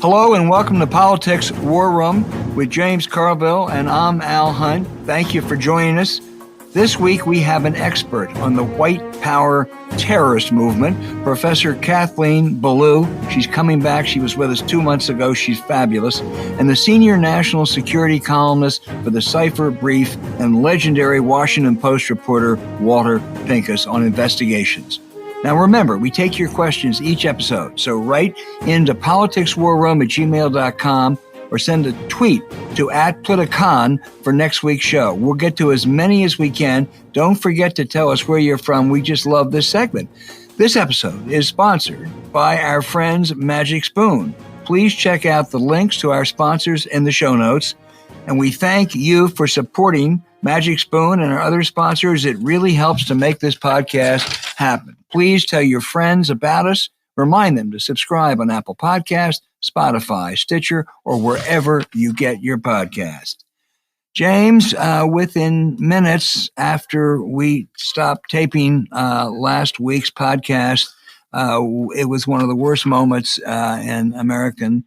Hello and welcome to Politics War Room with James Carville, and I'm Al Hunt. Thank you for joining us. This week we have an expert on the white power terrorist movement, Professor Kathleen Belew. She's coming back. She was with us 2 months ago. She's fabulous. And the senior national security columnist for the Cipher Brief and legendary Washington Post reporter Walter Pincus on investigations. Now, remember, we take your questions each episode, so write into politicswarroom@gmail.com or send a tweet to @Politicon for next week's show. We'll get to as many as we can. Don't forget to tell us where you're from. We just love this segment. This episode is sponsored by our friends Magic Spoon. Please check out the links to our sponsors in the show notes. And we thank you for supporting Magic Spoon and our other sponsors. It really helps to make this podcast happen. Please tell your friends about us. Remind them to subscribe on Apple Podcasts, Spotify, Stitcher, or wherever you get your podcast. James, within minutes after we stopped taping last week's podcast, it was one of the worst moments in American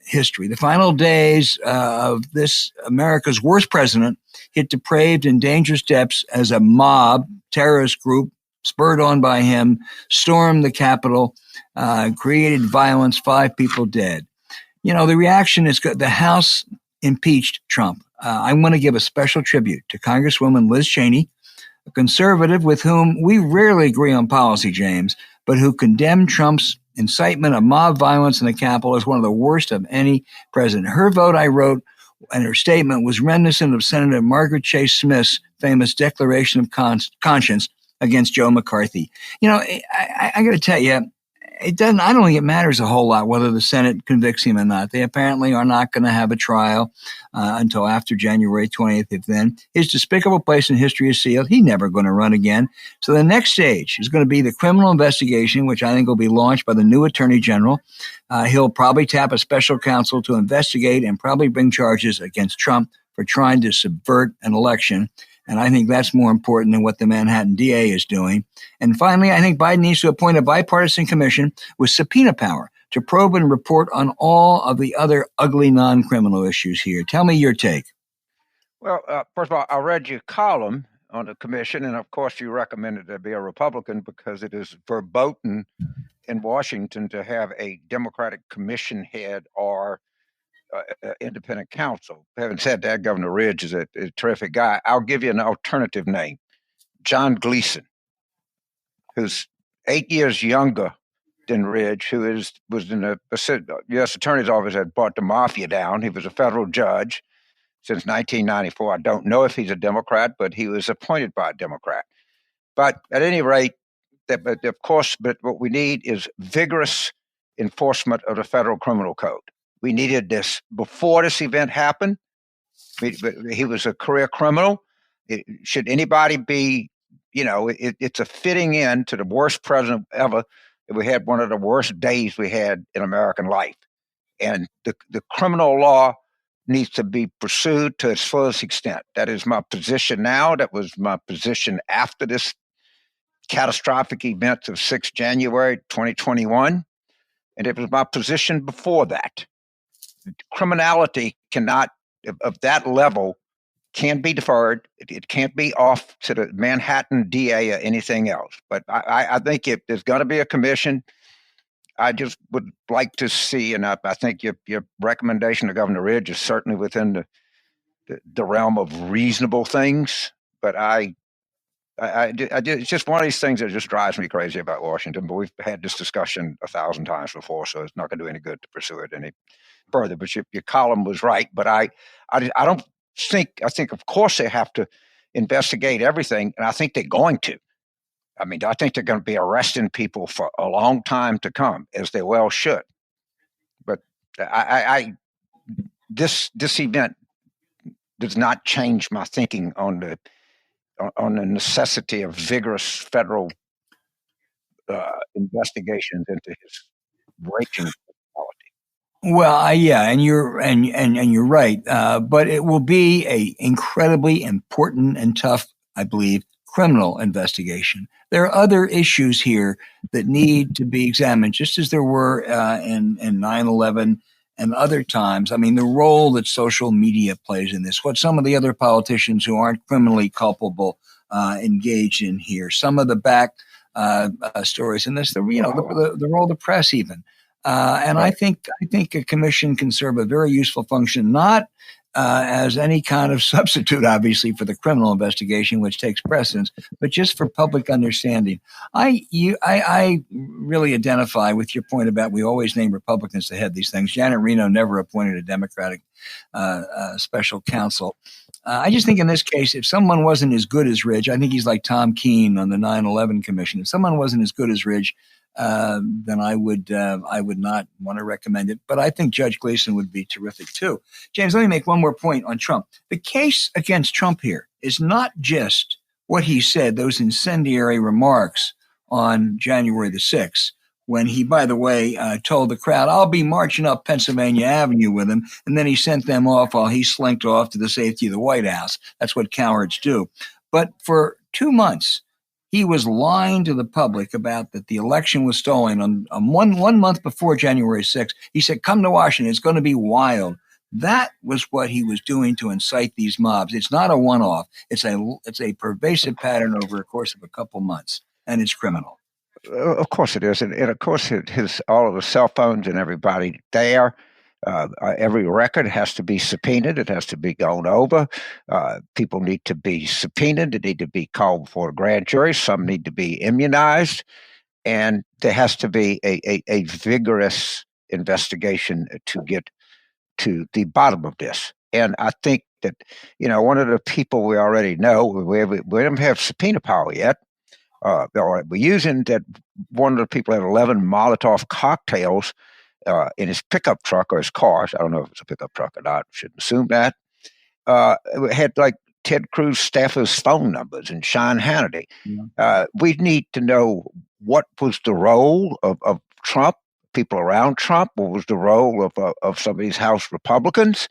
history. The final days of this America's worst president hit depraved and dangerous depths as a mob terrorist group, spurred on by him, stormed the Capitol, created violence, 5 people dead. You know, the reaction is good. The House impeached Trump. I want to give a special tribute to Congresswoman Liz Cheney, a conservative with whom we rarely agree on policy, James, but who condemned Trump's incitement of mob violence in the Capitol as one of the worst of any president. Her vote, I wrote, and her statement was reminiscent of Senator Margaret Chase Smith's famous Declaration of Conscience against Joe McCarthy. You know, I got to tell you, it doesn't. I don't think it matters a whole lot whether the Senate convicts him or not. They apparently are not going to have a trial until after January 20th. If then his despicable place in history is sealed, he's never going to run again. So the next stage is going to be the criminal investigation, which I think will be launched by the new Attorney General. He'll probably tap a special counsel to investigate and probably bring charges against Trump for trying to subvert an election. And I think that's more important than what the Manhattan DA is doing. And finally, I think Biden needs to appoint a bipartisan commission with subpoena power to probe and report on all of the other ugly non-criminal issues here. Tell me your take. Well, first of all, I read your column on the commission, and of course you recommended there be a Republican because it is verboten in Washington to have a Democratic commission head or independent counsel. Having said that, Governor Ridge is a terrific guy. I'll give you an alternative name, John Gleason, who's 8 years younger than Ridge, who was in the U.S. Attorney's Office that brought the mafia down. He was a federal judge since 1994. I don't know if he's a Democrat, but he was appointed by a Democrat. But at any rate, of course, but what we need is vigorous enforcement of the federal criminal code. We needed this before this event happened. He was a career criminal. Should anybody be, it's a fitting in to the worst president ever. We had one of the worst days we had in American life. And the criminal law needs to be pursued to its fullest extent. That is my position now. That was my position after this catastrophic event of 6 January 2021. And it was my position before that. Criminality cannot, of that level, can be deferred. It can't be off to the Manhattan DA or anything else. But I think if there's going to be a commission, I just would like to see, and I think your recommendation to Governor Ridge is certainly within the realm of reasonable things. But it's just one of these things that just drives me crazy about Washington. But we've had this discussion 1,000 times before, so it's not going to do any good to pursue it any further. But your column was right. But I don't think, I think of course they have to investigate everything, and I think they're going to. I mean, I think they're going to be arresting people for a long time to come, as they well should. But this event does not change my thinking on the necessity of vigorous federal investigations into his raging quality. Well, yeah, and you're right. But it will be a incredibly important and tough, I believe, criminal investigation. There are other issues here that need to be examined, just as there were in 9/11 and other times. I mean, the role that social media plays in this, what some of the other politicians who aren't criminally culpable engage in here, some of the back stories in this, the role of the press even. And I think a commission can serve a very useful function, not as any kind of substitute, obviously, for the criminal investigation, which takes precedence, but just for public understanding. I really identify with your point about we always name Republicans to head these things. Janet Reno never appointed a Democratic special counsel. I just think in this case, if someone wasn't as good as Ridge, I think he's like Tom Keene on the 9/11 Commission. If someone wasn't as good as Ridge, then I would not want to recommend it. But I think Judge Gleason would be terrific too. James, let me make one more point on Trump. The case against Trump here is not just what he said, those incendiary remarks on January the 6th, when he, by the way, told the crowd, I'll be marching up Pennsylvania Avenue with him. And then he sent them off while he slinked off to the safety of the White House. That's what cowards do. But for 2 months, he was lying to the public about that the election was stolen on one month before January 6th. He said, come to Washington. It's going to be wild. That was what he was doing to incite these mobs. It's not a one-off. It's a pervasive pattern over a course of a couple months, and it's criminal. Of course it is. And of course, all of the cell phones and everybody there, every record has to be subpoenaed. It has to be gone over. People need to be subpoenaed. They need to be called before a grand jury. Some need to be immunized. And there has to be a vigorous investigation to get to the bottom of this. And I think that, one of the people we already know, we don't have subpoena power yet. We're using that one of the people had 11 Molotov cocktails in his pickup truck or his car. I don't know if it's a pickup truck or not. Shouldn't assume that. It had like Ted Cruz staffers' phone numbers and Sean Hannity. Yeah. We need to know what was the role of Trump, people around Trump. What was the role of some of these House Republicans?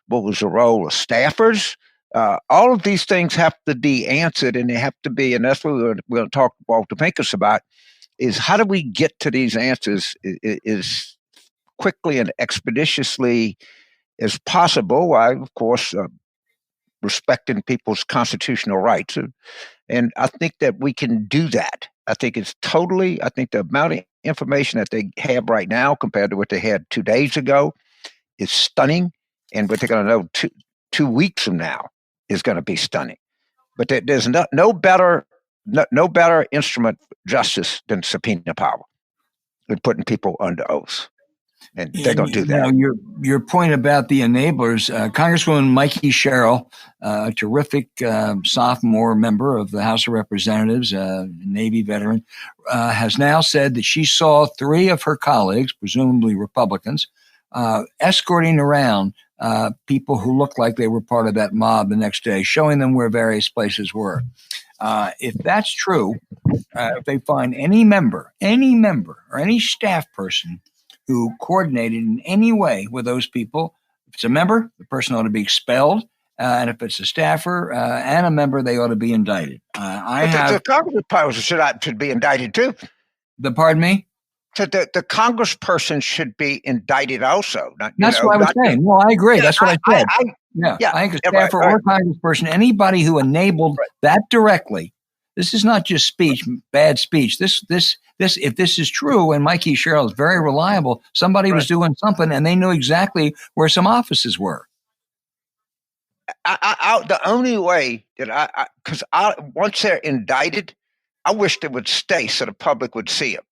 What was the role of staffers? All of these things have to be answered, and they have to be, and that's what we're going to talk to Walter Pincus about, is how do we get to these answers as quickly and expeditiously as possible, while, of course, respecting people's constitutional rights. And I think that we can do that. I think the amount of information that they have right now compared to what they had 2 days ago is stunning, and what they're going to know two weeks from now is going to be stunning. But there's no better instrument for justice than subpoena power, than putting people under oath. And they're going to do that. Your point about the enablers, Congresswoman Mikey Sherrill, a terrific sophomore member of the House of Representatives, Navy veteran, has now said that she saw 3 of her colleagues, presumably Republicans, escorting around people who looked like they were part of that mob the next day, showing them where various places were. If that's true, if they find any member or any staff person who coordinated in any way with those people, if it's a member, the person ought to be expelled. And if it's a staffer and a member, they ought to be indicted. The Congressperson should be indicted too. Pardon me? So the congressperson should be indicted also. That's what I was saying. Well, I agree. That's what I said. I think a staffer or congressperson, anybody who enabled that directly. This is not just speech, bad speech. This, if this is true, and Mikey Sherrill is very reliable, somebody was doing something, and they knew exactly where some offices were. The only way that because once they're indicted, I wish they would stay so the public would see them.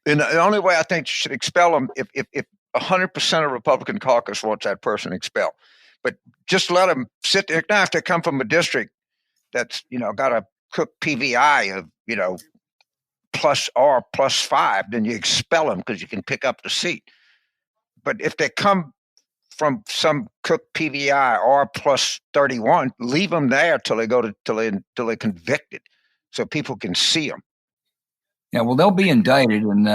And the only way I think you should expel them if 100% of Republican caucus wants that person expelled. But just let them sit there. Now, if they come from a district that's, got a cook PVI of, +5, then you expel them because you can pick up the seat. But if they come from some cook PVI R+31, leave them there till they're convicted, so people can see them. Yeah, well, they'll be indicted, and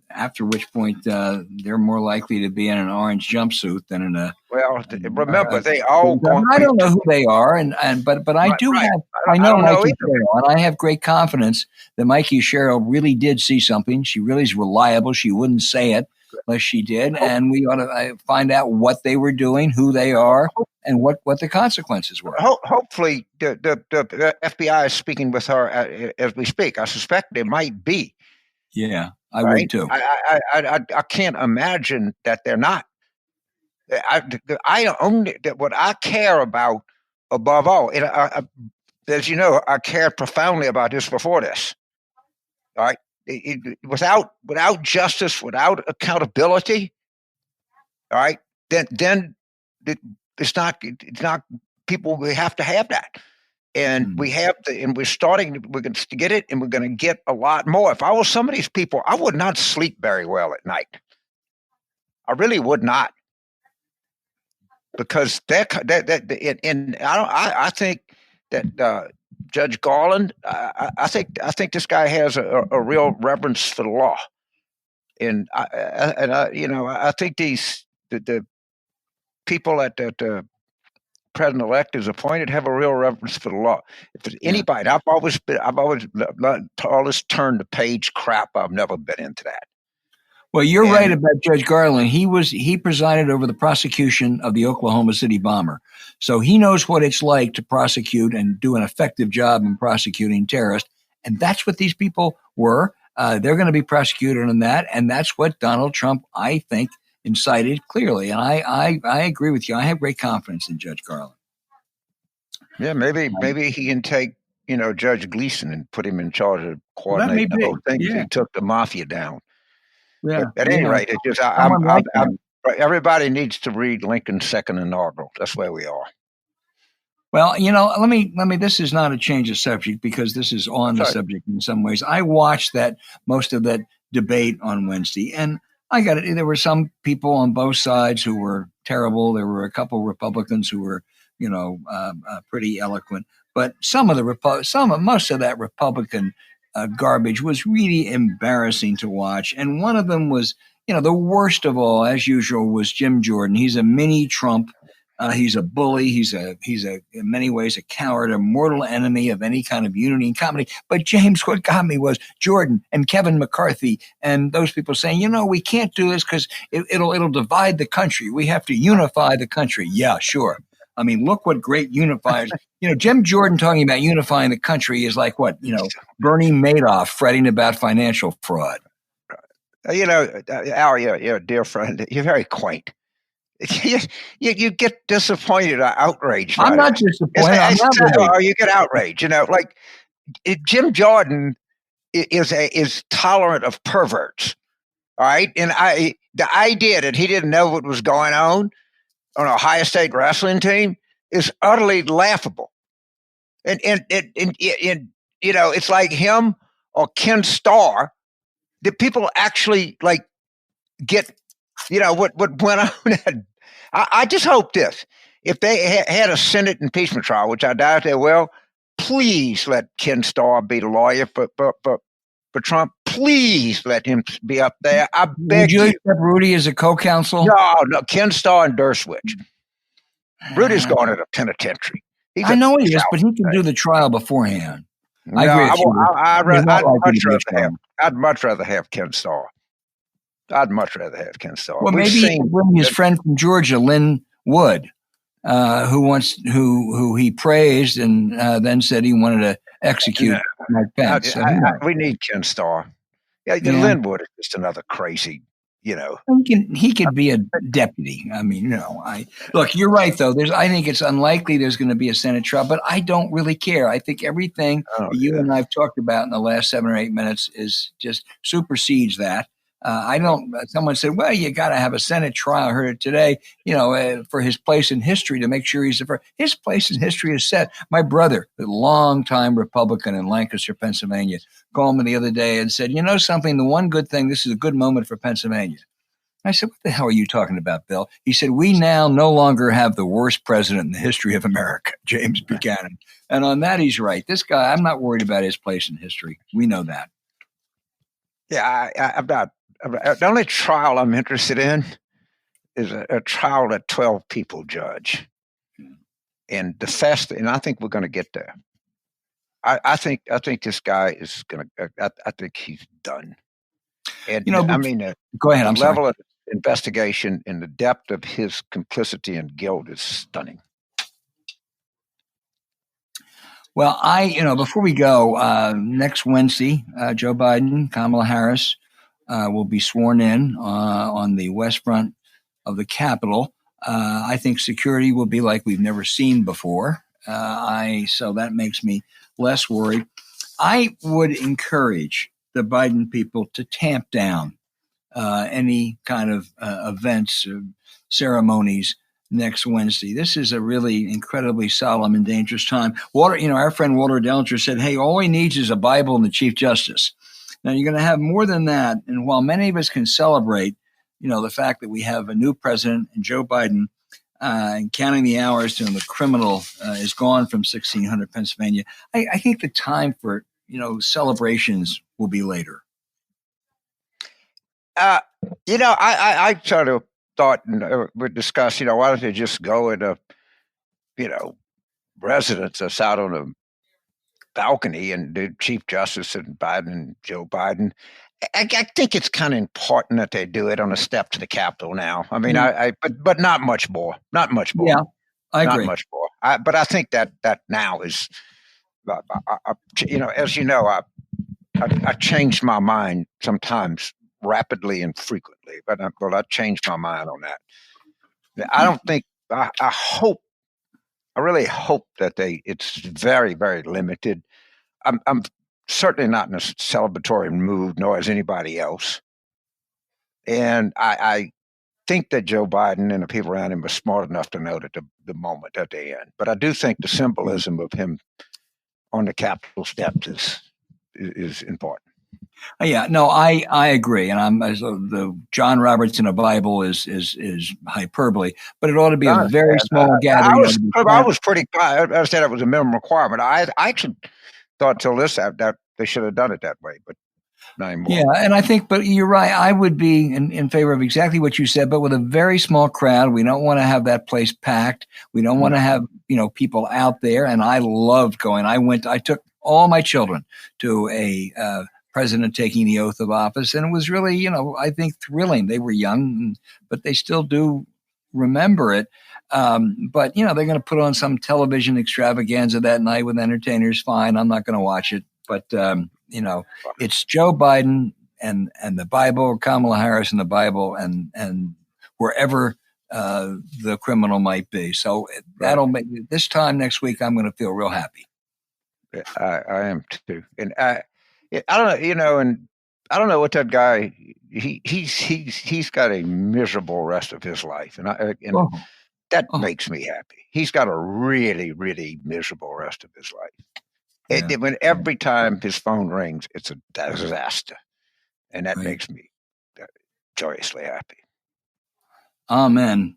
after which point they're more likely to be in an orange jumpsuit than in a. Well, remember, they all. I don't know who they are, but I do have. I know Mikey Sherrill, and I have great confidence that Mikey Sherrill really did see something. She really is reliable. She wouldn't say it. unless she did. And we ought to find out what they were doing, who they are, and what the consequences were. Hopefully, the FBI is speaking with her as we speak. I suspect they might be. Yeah, I would too. I can't imagine that they're not. I only what I care about above all. As you know, I cared profoundly about this before this. All right, without justice, without accountability, all right, then it's not people. We have to have that, and we have to, and we're going to get it, and we're going to get a lot more. If I was some of these people, I would not sleep very well at night. I really would not. Because I think that Judge Garland, I think this guy has a real reverence for the law, and I think the people that the president-elect is appointed have a real reverence for the law. If there's anybody, I've always all this turn the page crap. I've never been into that. Well, you're right about Judge Garland. He presided over the prosecution of the Oklahoma City bomber. So he knows what it's like to prosecute and do an effective job in prosecuting terrorists. And that's what these people were. They're going to be prosecuted on that. And that's what Donald Trump, I think, incited clearly. And I agree with you. I have great confidence in Judge Garland. Yeah, maybe he can take, Judge Gleason and put him in charge of coordinating the whole thing. Yeah. He took the mafia down. Yeah. But at any rate, it's just everybody needs to read Lincoln's second inaugural. That's where we are. Well, let me. This is not a change of subject because this is on the subject in some ways. I watched most of that debate on Wednesday, and I got it. There were some people on both sides who were terrible. There were a couple of Republicans who were, pretty eloquent, but most of that Republican garbage was really embarrassing to watch. And one of them was, the worst of all, as usual, was Jim Jordan. He's a mini Trump. He's a bully. He's in many ways a coward, a mortal enemy of any kind of unity and comedy. But James, what got me was Jordan and Kevin McCarthy and those people saying, we can't do this because it'll divide the country. We have to unify the country. Yeah, sure. I mean, look what great unifiers. Jim Jordan talking about unifying the country is like what, Bernie Madoff fretting about financial fraud. Al, you're a dear friend. You're very quaint. You get disappointed or outraged. I'm not disappointed. You get outraged. Jim Jordan is tolerant of perverts. All right, and the idea that he didn't know what was going on a Ohio State wrestling team is utterly laughable. And it's like him or Ken Starr. Did people actually get what went on? I just hope this: if they had a Senate impeachment trial, which I doubt they will, please let Ken Starr be the lawyer for Trump. Please let him be up there. I beg you. Would you accept Rudy as a co-counsel? No, Ken Starr and Dershowitz. Rudy's going to the penitentiary. I know he is, but he can do the trial beforehand. I agree with you. I'd much rather have Ken Starr. Well, maybe he can bring his friend from Georgia, Lynn Wood, who he praised and then said he wanted to execute Mike Pence. We need Ken Starr. Lynn Wood is just another crazy. He could be a deputy. I mean, look, you're right though. I think it's unlikely there's going to be a Senate trial, but I don't really care. I think everything you and I've talked about in the last 7 or 8 minutes is just supersedes that. Someone said, well, you got to have a Senate trial. I heard it today, for his place in history to make sure his place in history is set. My brother, the longtime Republican in Lancaster, Pennsylvania, called me the other day and said, something, the one good thing, this is a good moment for Pennsylvania. I said, what the hell are you talking about, Bill? He said, we now no longer have the worst president in the history of America, James Buchanan. And on that, he's right. This guy, I'm not worried about his place in history. We know that. Yeah, I'm not. The only trial I'm interested in is a trial that 12 people judge. And and I think we're going to get there. I think this guy is going to, I think he's done. And You know, I mean, go ahead. the I'm sorry. level of investigation and the depth of his complicity and guilt is stunning. Well, before we go, next Wednesday, Joe Biden, Kamala Harris will be sworn in on the west front of the Capitol. I think security will be like we've never seen before. So that makes me less worried. I would encourage the Biden people to tamp down any kind of events or ceremonies next Wednesday. This is a really incredibly solemn and dangerous time. Our friend Walter Dellinger said, hey, all he needs is a Bible and the Chief Justice. Now, you're going to have more than that. And while many of us can celebrate, the fact that we have a new president and Joe Biden, and counting the hours till the criminal is gone from 1600 Pennsylvania, I think the time for, celebrations will be later. I sort of thought we'd discuss, why don't they just go into, residence that's out on a balcony and the Chief Justice and Biden and Joe Biden. I think it's kind of important that they do it on a step to the Capitol now. I mean, but not much more. Not much more. Yeah, I agree. Not much more. But I think that now is, as you know, I changed my mind sometimes rapidly and frequently, but I changed my mind on that. I don't think. I hope. I really hope that it's very, very limited. I'm certainly not in a celebratory mood, nor is anybody else. And I think that Joe Biden and the people around him are smart enough to know that the moment that they're in. But I do think the symbolism of him on the Capitol steps is important. Yeah, no, I agree, and the John Roberts in a Bible is hyperbole, but it ought to be a very small gathering. I was pretty. I said it was a minimum requirement. I actually thought till this that they should have done it that way, but not anymore. Yeah, and I think, but you're right. I would be in favor of exactly what you said, but with a very small crowd. We don't want to have that place packed. We don't want to have people out there. And I loved going. I took all my children to a president taking the oath of office, and it was really, I think thrilling. They were young, but they still do remember it. But they're going to put on some television extravaganza that night with entertainers. Fine, I'm not going to watch it. But it's Joe Biden and the Bible, Kamala Harris and the Bible, and wherever the criminal might be. So that'll make this time next week. I'm going to feel real happy. I am too, and I don't know, and I don't know what that guy. He's got a miserable rest of his life, and that makes me happy. He's got a really, really miserable rest of his life. Yeah. When every time his phone rings, it's a disaster, and that makes me joyously happy. Amen.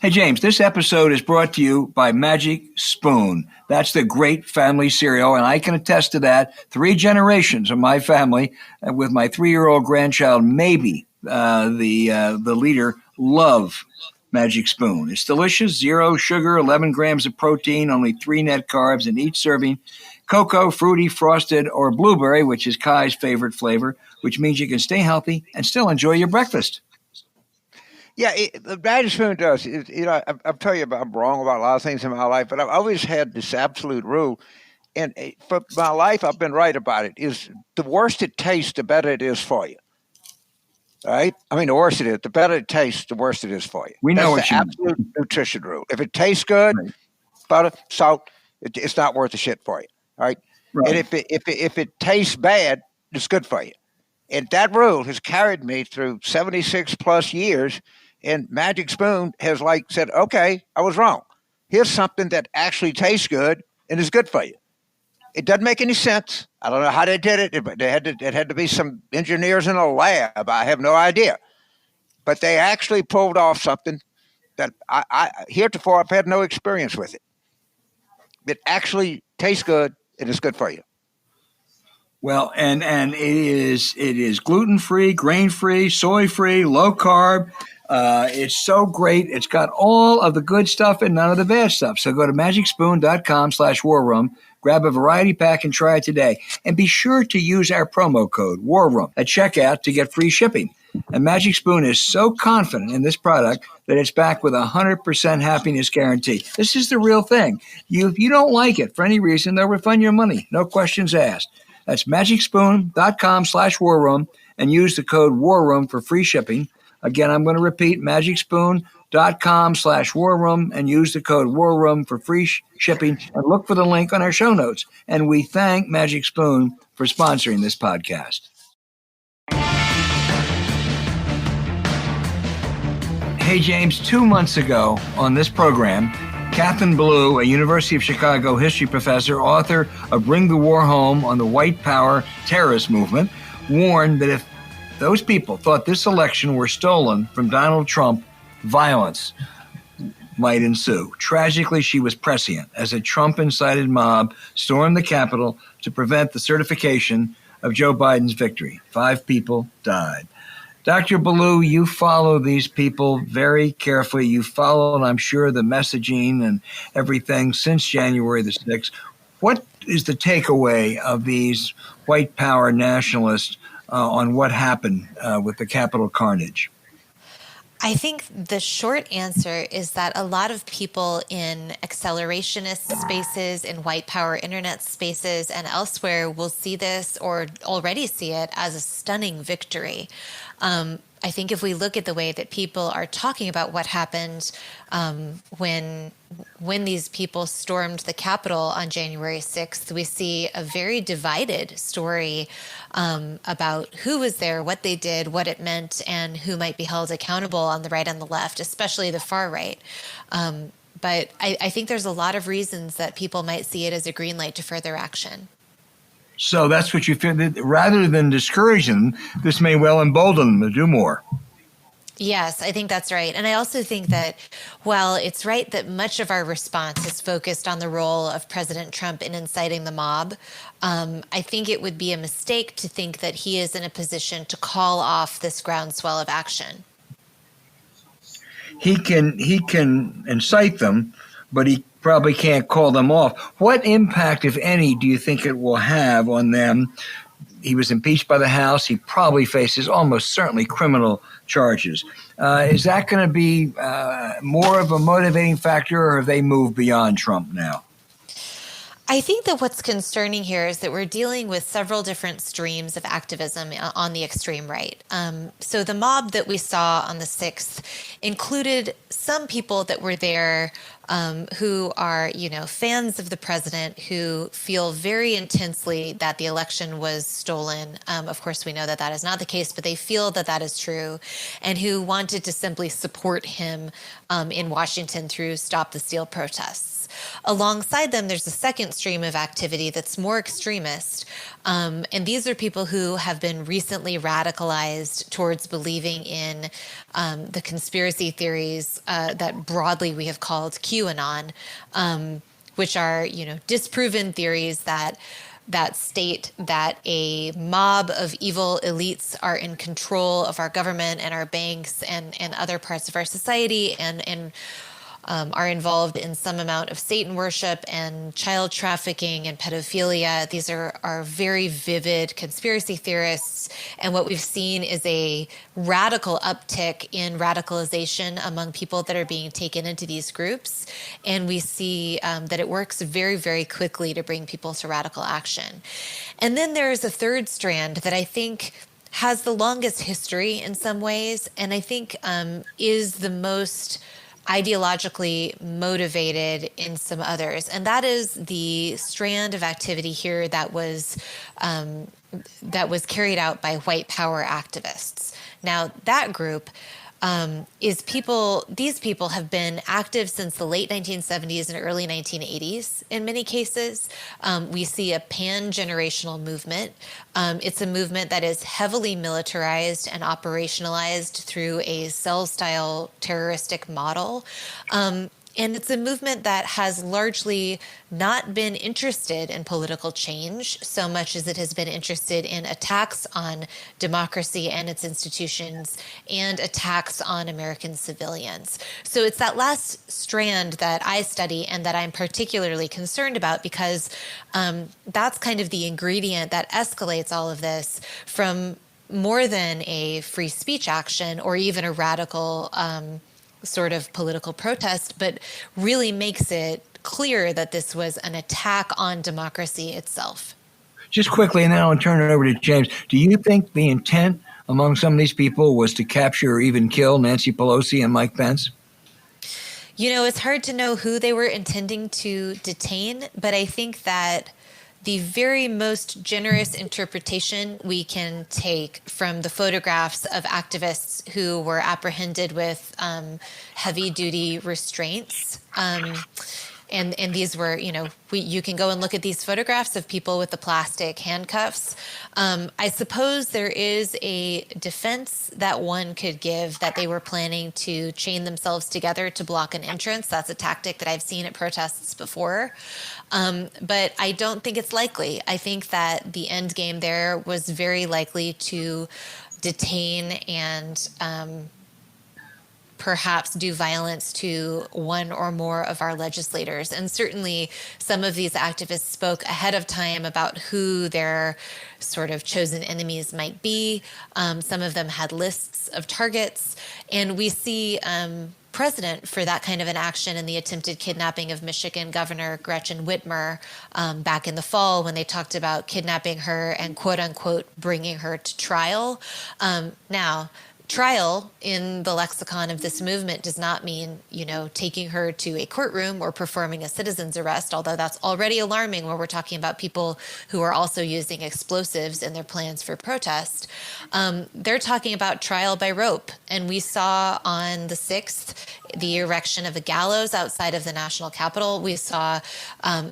Hey, James, this episode is brought to you by Magic Spoon. That's the great family cereal, and I can attest to that. 3 generations of my family, with my 3-year-old grandchild, maybe the leader, love Magic Spoon. It's delicious, 0 sugar, 11 grams of protein, only 3 net carbs in each serving. Cocoa, fruity, frosted, or blueberry, which is Kai's favorite flavor, which means you can stay healthy and still enjoy your breakfast. Yeah, the Magic Spoon does. I'll tell you, I'm wrong about a lot of things in my life, but I've always had this absolute rule, and for my life, I've been right about it. Is the worse it tastes, the better it is for you. Right? I mean, the worse it is, the better it tastes, the worse it is for you. We know what you mean. That's the absolute nutrition rule. If it tastes good, butter, salt, it's not worth the shit for you. All right? And if it tastes bad, it's good for you. And that rule has carried me through 76 plus years. And Magic Spoon has said, okay, I was wrong. Here's something that actually tastes good and is good for you. It doesn't make any sense. I don't know how they did it. It had to be some engineers in a lab. I have no idea. But they actually pulled off something that I heretofore I've had no experience with it. It actually tastes good and is good for you. Well, and it is gluten-free, grain-free, soy-free, low-carb. It's so great. It's got all of the good stuff and none of the bad stuff. So go to magicspoon.com/war room, grab a variety pack and try it today. And be sure to use our promo code War Room at checkout to get free shipping. And Magic Spoon is so confident in this product that it's backed with a 100% happiness guarantee. This is the real thing. If you don't like it for any reason, they'll refund your money. No questions asked. That's magicspoon.com/war room and use the code War Room for free shipping. Again, I'm going to repeat, magicspoon.com/war room and use the code War Room for free shipping, and look for the link on our show notes. And we thank Magic Spoon for sponsoring this podcast. Hey, James, 2 months ago on this program, Kathleen Belew, a University of Chicago history professor, author of Bring the War Home on the White Power Terrorist Movement, warned that if those people thought this election were stolen from Donald Trump, violence might ensue. Tragically, she was prescient as a Trump-incited mob stormed the Capitol to prevent the certification of Joe Biden's victory. 5 people died. Dr. Belew, you follow these people very carefully. You followed, I'm sure, the messaging and everything since January the 6th. What is the takeaway of these white power nationalists on what happened with the Capitol carnage? I think the short answer is that a lot of people in accelerationist spaces, in white power internet spaces, and elsewhere will see this or already see it as a stunning victory. I think if we look at the way that people are talking about what happened when these people stormed the Capitol on January 6th, we see a very divided story about who was there, what they did, what it meant, and who might be held accountable on the right and the left, especially the far right. But I think there's a lot of reasons that people might see it as a green light to further action. So that's what you feel. Rather than discourage them, this may well embolden them to do more. Yes, I think that's right. And I also think that while it's right that much of our response is focused on the role of President Trump in inciting the mob, I think it would be a mistake to think that he is in a position to call off this groundswell of action. He can incite them, but he probably can't call them off. What impact, if any, do you think it will have on them? He was impeached by the House. He probably faces almost certainly criminal charges. Is that going to be more of a motivating factor, or have they moved beyond Trump now? I think that what's concerning here is that we're dealing with several different streams of activism on the extreme right. So the mob that we saw on the 6th included some people that were there who are, fans of the president, who feel very intensely that the election was stolen. Of course, we know that that is not the case, but they feel that that is true, and who wanted to simply support him in Washington through Stop the Steal protests. Alongside them, there's a second stream of activity that's more extremist. And these are people who have been recently radicalized towards believing in the conspiracy theories that broadly we have called QAnon, which are, disproven theories that state that a mob of evil elites are in control of our government and our banks and other parts of our society, and are involved in some amount of Satan worship and child trafficking and pedophilia. These are very vivid conspiracy theorists. And what we've seen is a radical uptick in radicalization among people that are being taken into these groups. And we see that it works very, very quickly to bring people to radical action. And then there's a third strand that I think has the longest history in some ways, and I think is the most ideologically motivated in some others. And that is the strand of activity here that was carried out by white power activists. Now, that group is people, these people have been active since the late 1970s and early 1980s in many cases. We see a pan-generational movement. It's a movement that is heavily militarized and operationalized through a cell-style terroristic model. And it's a movement that has largely not been interested in political change so much as it has been interested in attacks on democracy and its institutions and attacks on American civilians. So it's that last strand that I study and that I'm particularly concerned about, because that's kind of the ingredient that escalates all of this from more than a free speech action or even a radical sort of political protest, but really makes it clear that this was an attack on democracy itself. Just quickly, and then I'll turn it over to James. Do you think the intent among some of these people was to capture or even kill Nancy Pelosi and Mike Pence? You know, it's hard to know who they were intending to detain, but I think that the very most generous interpretation we can take from the photographs of activists who were apprehended with heavy-duty restraints, and these were, you can go and look at these photographs of people with the plastic handcuffs. I suppose there is a defense that one could give that they were planning to chain themselves together to block an entrance. That's a tactic that I've seen at protests before. But I don't think it's likely. I think that the end game there was very likely to detain and perhaps do violence to one or more of our legislators. And certainly some of these activists spoke ahead of time about who their sort of chosen enemies might be. Some of them had lists of targets. And we see precedent for that kind of an action in the attempted kidnapping of Michigan Governor Gretchen Whitmer back in the fall, when they talked about kidnapping her and quote unquote bringing her to trial. Now, trial in the lexicon of this movement does not mean, taking her to a courtroom or performing a citizen's arrest, although that's already alarming when we're talking about people who are also using explosives in their plans for protest. They're talking about trial by rope. And we saw on the 6th the erection of a gallows outside of the national Capitol. We saw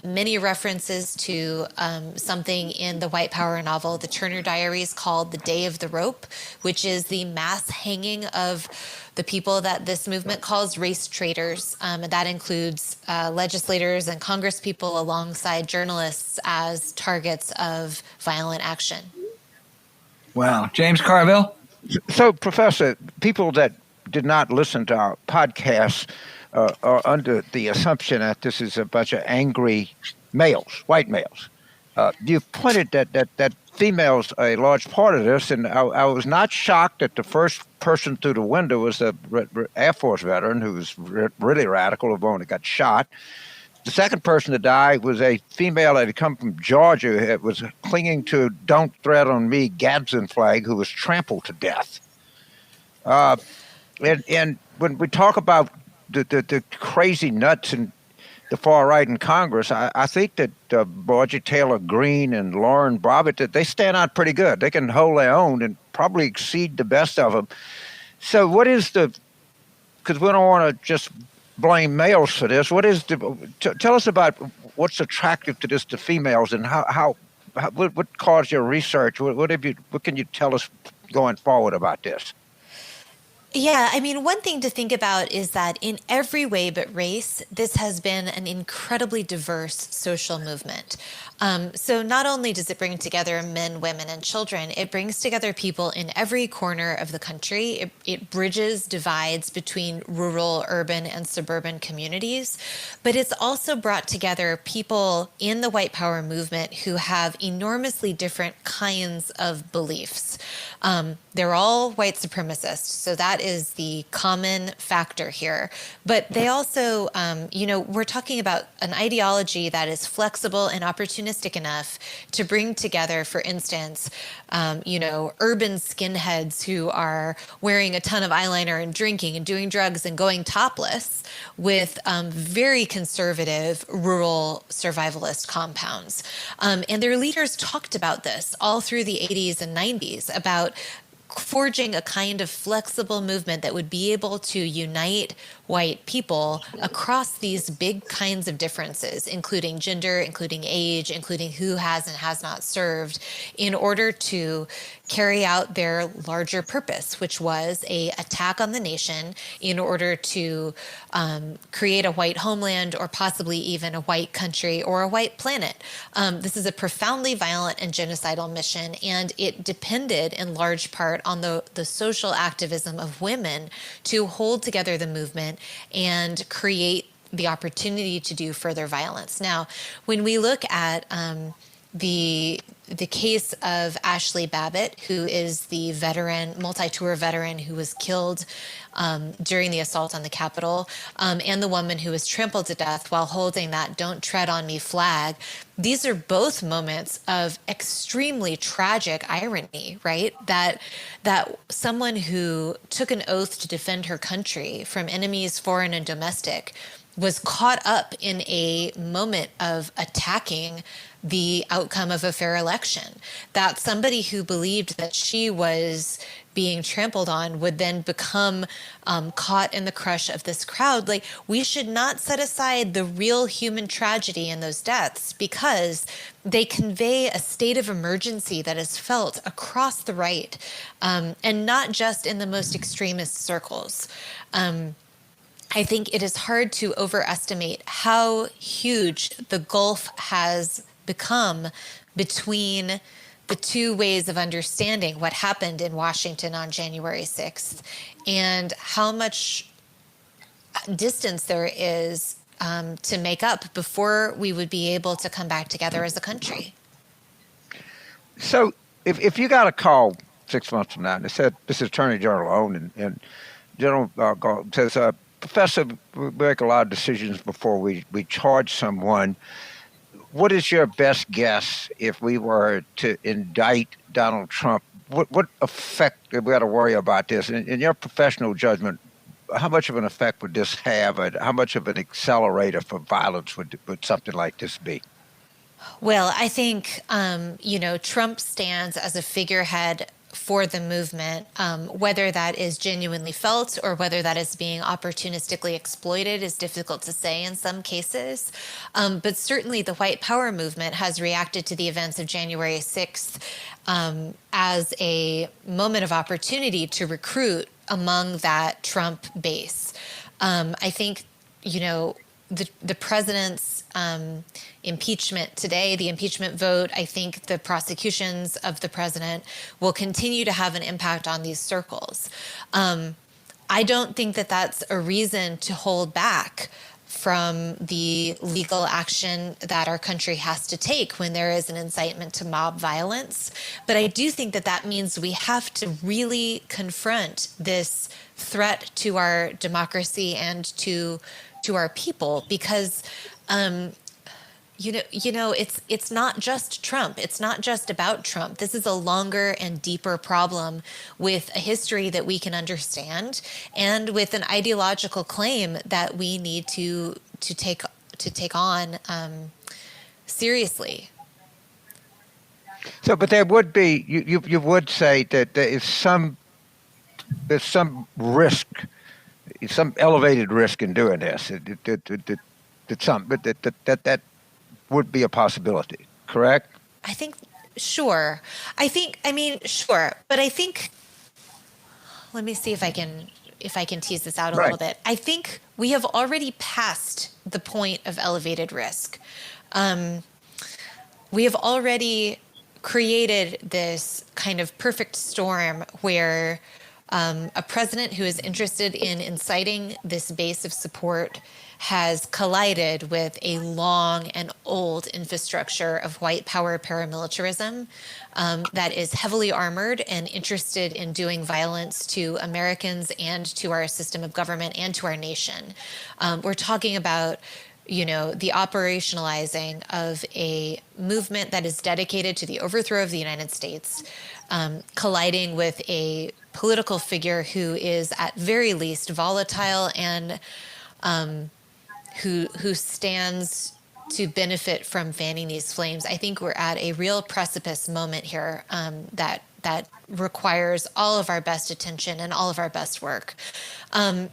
many references to something in the White Power novel, The Turner Diaries, called The Day of the Rope, which is the mass hanging of the people that this movement calls race traitors. And that includes legislators and congresspeople alongside journalists as targets of violent action. Wow. James Carville? So, Professor, people that did not listen to our podcast are under the assumption that this is a bunch of angry males, white males. You've pointed that females are a large part of this, and I was not shocked that the first person through the window was a Air Force veteran who was really radical, who only got shot. The second person to die was a female that had come from Georgia that was clinging to "Don't Tread on Me" Gadsden flag, who was trampled to death. And when we talk about the crazy nuts and the far right in Congress, I think that Marjorie Taylor Greene and Lauren Bobbitt, that they stand out pretty good. They can hold their own and probably exceed the best of them. So what is because we don't want to just blame males for this. What is tell us about what's attractive to this to females, and what caused your research? What can you tell us going forward about this? Yeah, I mean, one thing to think about is that in every way but race, this has been an incredibly diverse social movement. So not only does it bring together men, women, and children, it brings together people in every corner of the country. It bridges divides between rural, urban, and suburban communities. But it's also brought together people in the white power movement who have enormously different kinds of beliefs. They're all white supremacists, so that is the common factor here. But they also, we're talking about an ideology that is flexible and opportunistic enough to bring together, for instance, urban skinheads who are wearing a ton of eyeliner and drinking and doing drugs and going topless with very conservative rural survivalist compounds. And their leaders talked about this all through the 80s and 90s about forging a kind of flexible movement that would be able to unite white people across these big kinds of differences, including gender, including age, including who has and has not served, in order to carry out their larger purpose, which was a attack on the nation in order to create a white homeland or possibly even a white country or a white planet. This is a profoundly violent and genocidal mission, and it depended in large part on the social activism of women to hold together the movement and create the opportunity to do further violence. Now, when we look at the case of Ashley Babbitt, who is the veteran, multi-tour veteran who was killed during the assault on the Capitol, and the woman who was trampled to death while holding that "Don't Tread on Me" flag. These are both moments of extremely tragic irony, right? That someone who took an oath to defend her country from enemies, foreign and domestic, was caught up in a moment of attacking the outcome of a fair election. That somebody who believed that she was being trampled on would then become caught in the crush of this crowd. Like, we should not set aside the real human tragedy in those deaths because they convey a state of emergency that is felt across the right, and not just in the most extremist circles. I think it is hard to overestimate how huge the gulf has become between the two ways of understanding what happened in Washington on January 6th and how much distance there is to make up before we would be able to come back together as a country. So if you got a call 6 months from now and they said, this is Attorney General Owen, and General says, Professor, we make a lot of decisions before we charge someone. What is your best guess if we were to indict Donald Trump? What effect, we got to worry about this? In your professional judgment, how much of an effect would this have, and how much of an accelerator for violence would something like this be? Well, I think, Trump stands as a figurehead for the movement, whether that is genuinely felt or whether that is being opportunistically exploited is difficult to say in some cases. But certainly the white power movement has reacted to the events of January 6th as a moment of opportunity to recruit among that Trump base. I think, the president's impeachment today, the impeachment vote, I think the prosecutions of the president will continue to have an impact on these circles. I don't think that that's a reason to hold back from the legal action that our country has to take when there is an incitement to mob violence. But I do think that that means we have to really confront this threat to our democracy and to our people, because it's not just Trump. It's not just about Trump. This is a longer and deeper problem with a history that we can understand and with an ideological claim that we need to take on seriously. So, but there would be, you would say that there's some risk, some elevated risk in doing this. That would be a possibility, correct? I think, sure. Sure. But I think, let me see if I can tease this out a little bit. I think we have already passed the point of elevated risk. We have already created this kind of perfect storm where a president who is interested in inciting this base of support has collided with a long and old infrastructure of white power paramilitarism that is heavily armored and interested in doing violence to Americans and to our system of government and to our nation. We're talking about the operationalizing of a movement that is dedicated to the overthrow of the United States, colliding with a political figure who is at very least volatile and who stands to benefit from fanning these flames. I think we're at a real precipice moment here that that requires all of our best attention and all of our best work. And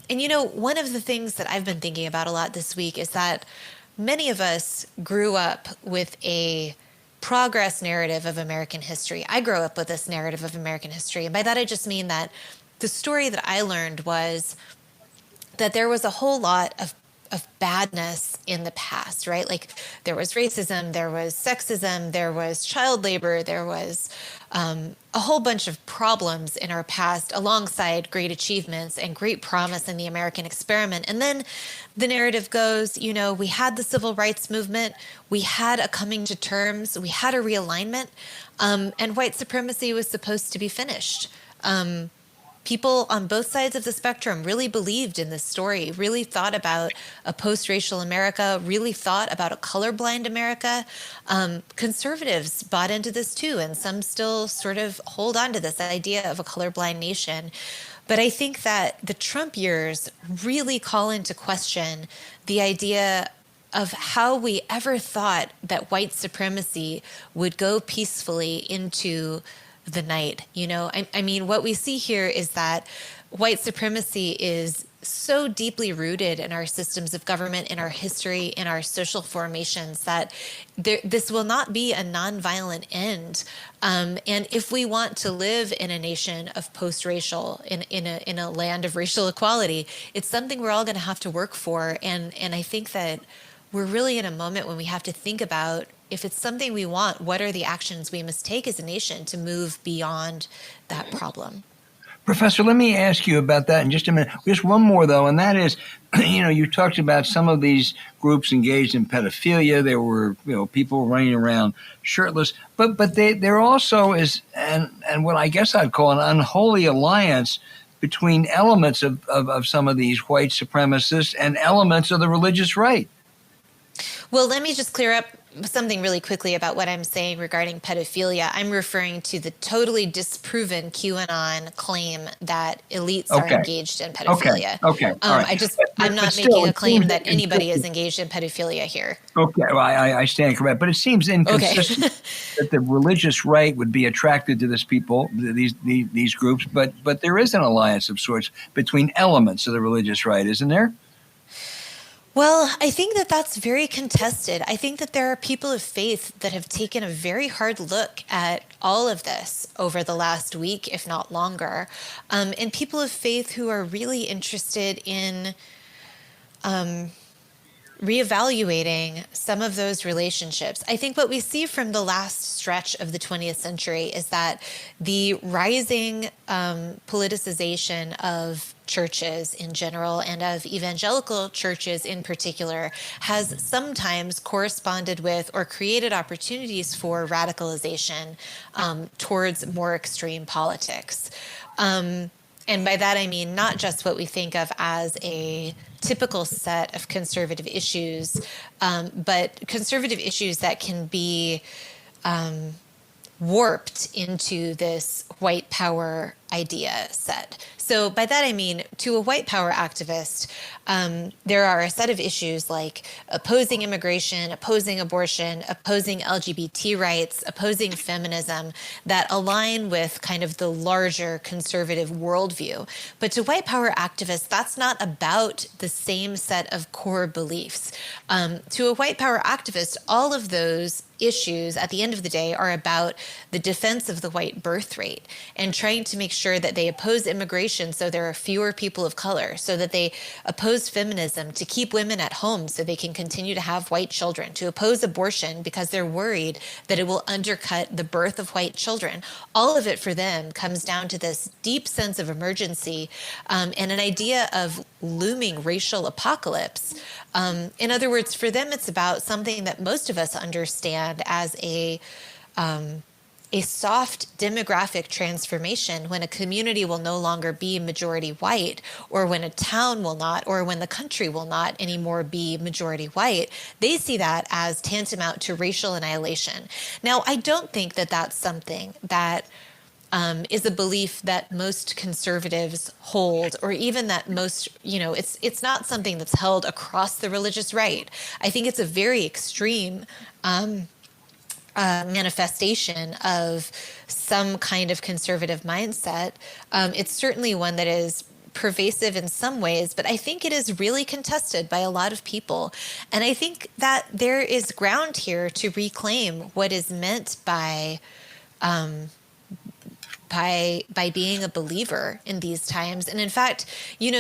one of the things that I've been thinking about a lot this week is that many of us grew up with a progress narrative of American history. I grew up with this narrative of American history. And by that, I just mean that the story that I learned was that there was a whole lot of badness in the past, right? Like there was racism, there was sexism, there was child labor, there was a whole bunch of problems in our past alongside great achievements and great promise in the American experiment. And then the narrative goes, we had the civil rights movement, we had a coming to terms, we had a realignment, and white supremacy was supposed to be finished. People on both sides of the spectrum really believed in this story, really thought about a post-racial America, really thought about a colorblind America. Conservatives bought into this too, and some still sort of hold on to this idea of a colorblind nation. But I think that the Trump years really call into question the idea of how we ever thought that white supremacy would go peacefully into the night. I mean, what we see here is that white supremacy is so deeply rooted in our systems of government, in our history, in our social formations, that this will not be a nonviolent end. And if we want to live in a nation of post-racial, in a land of racial equality, it's something we're all going to have to work for. And I think that we're really in a moment when we have to think about, if it's something we want, what are the actions we must take as a nation to move beyond that problem? Professor, let me ask you about that in just a minute. Just one more, though, and that is, you talked about some of these groups engaged in pedophilia. There were, people running around shirtless, but there also is, and what I guess I'd call an unholy alliance between elements of some of these white supremacists and elements of the religious right. Well, let me just clear up something really quickly about what I'm saying regarding pedophilia. I'm referring to the totally disproven QAnon claim that elites are engaged in pedophilia. Okay. All right. I'm not making a claim that anybody is engaged in pedophilia here. Okay. Well, I stand correct, but it seems inconsistent that the religious right would be attracted to these groups, but there is an alliance of sorts between elements of the religious right, isn't there? Well, I think that that's very contested. I think that there are people of faith that have taken a very hard look at all of this over the last week, if not longer, and people of faith who are really interested in reevaluating some of those relationships. I think what we see from the last stretch of the 20th century is that the rising politicization of churches in general and of evangelical churches in particular has sometimes corresponded with or created opportunities for radicalization towards more extreme politics. And by that, I mean not just what we think of as a typical set of conservative issues, but conservative issues that can be warped into this white power idea set. So by that, I mean, to a white power activist, there are a set of issues like opposing immigration, opposing abortion, opposing LGBT rights, opposing feminism that align with kind of the larger conservative worldview. But to white power activists, that's not about the same set of core beliefs. To a white power activist, all of those issues at the end of the day are about the defense of the white birth rate and trying to make sure that they oppose immigration so there are fewer people of color, so that they oppose feminism to keep women at home so they can continue to have white children, to oppose abortion because they're worried that it will undercut the birth of white children. All of it for them comes down to this deep sense of emergency and an idea of looming racial apocalypse. In other words, for them, it's about something that most of us understand as a soft demographic transformation when a community will no longer be majority white, or when a town will not, or when the country will not anymore be majority white. They see that as tantamount to racial annihilation. Now, I don't think that that's something that is a belief that most conservatives hold, or even that most, it's not something that's held across the religious right. I think it's a very extreme manifestation of some kind of conservative mindset. It's certainly one that is pervasive in some ways, but I think it is really contested by a lot of people. And I think that there is ground here to reclaim what is meant by being a believer in these times. And in fact,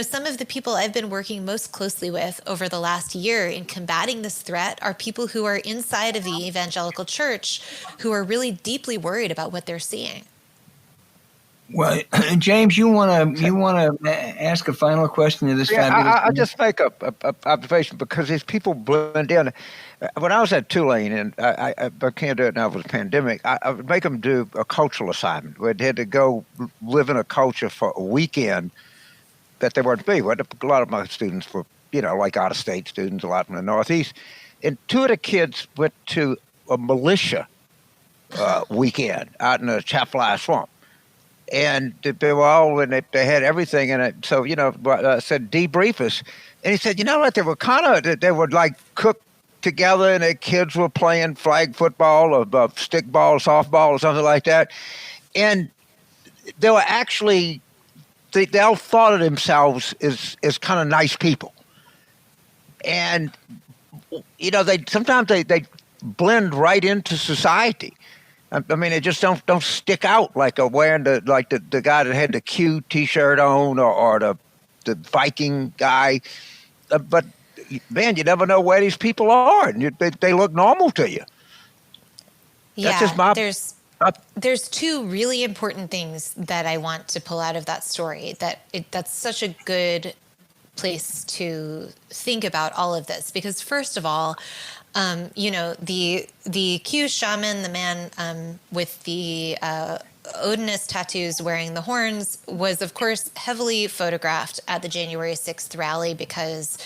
some of the people I've been working most closely with over the last year in combating this threat are people who are inside of the evangelical church who are really deeply worried about what they're seeing. Well, James, you want to ask a final question to this fabulous? I'll just make a observation, because these people blend in. When I was at Tulane, and I can't do it now with the pandemic, I would make them do a cultural assignment where they had to go live in a culture for a weekend that they weren't be. A lot of my students were, like out-of-state students, a lot from the Northeast. And two of the kids went to a militia weekend out in the Chapelized Swamp. And they were all, and they had everything in it. So, I said, debrief us. And he said, what, they would like cook together, and their kids were playing flag football or stickball, softball or something like that. And they were actually, they all thought of themselves as kind of nice people. And, sometimes they blend right into society. I mean, they just don't stick out like wearing the guy that had the Q T-shirt on, or the Viking guy. But man, you never know where these people are, and they look normal to you. Yeah, that's just there's two really important things that I want to pull out of that story. That's such a good place to think about all of this, because first of all, the Q shaman, the man with the Odinist tattoos wearing the horns, was, of course, heavily photographed at the January 6th rally because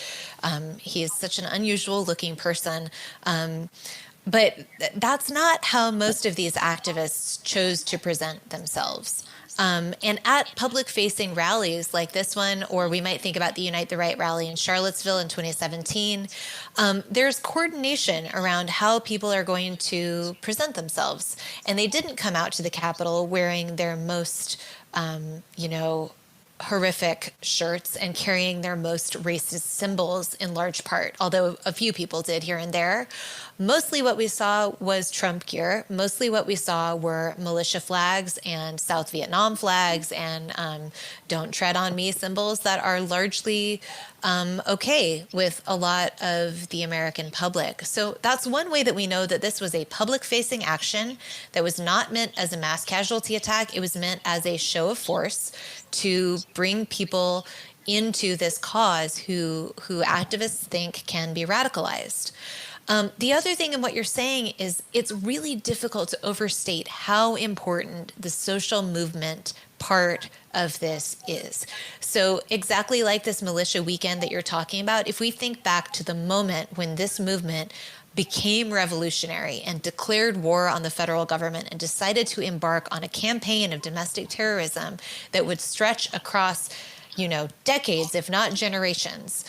he is such an unusual looking person. But that's not how most of these activists chose to present themselves. And at public-facing rallies like this one, or we might think about the Unite the Right rally in Charlottesville in 2017, there's coordination around how people are going to present themselves. And they didn't come out to the Capitol wearing their most, horrific shirts and carrying their most racist symbols in large part, although a few people did here and there. Mostly what we saw was Trump gear. Mostly what we saw were militia flags and South Vietnam flags and don't tread on me symbols that are largely okay with a lot of the American public. So that's one way that we know that this was a public-facing action that was not meant as a mass casualty attack. It was meant as a show of force to bring people into this cause who activists think can be radicalized. The other thing in what you're saying is it's really difficult to overstate how important the social movement part of this is. So exactly like this militia weekend that you're talking about, if we think back to the moment when this movement became revolutionary and declared war on the federal government and decided to embark on a campaign of domestic terrorism that would stretch across, decades, if not generations,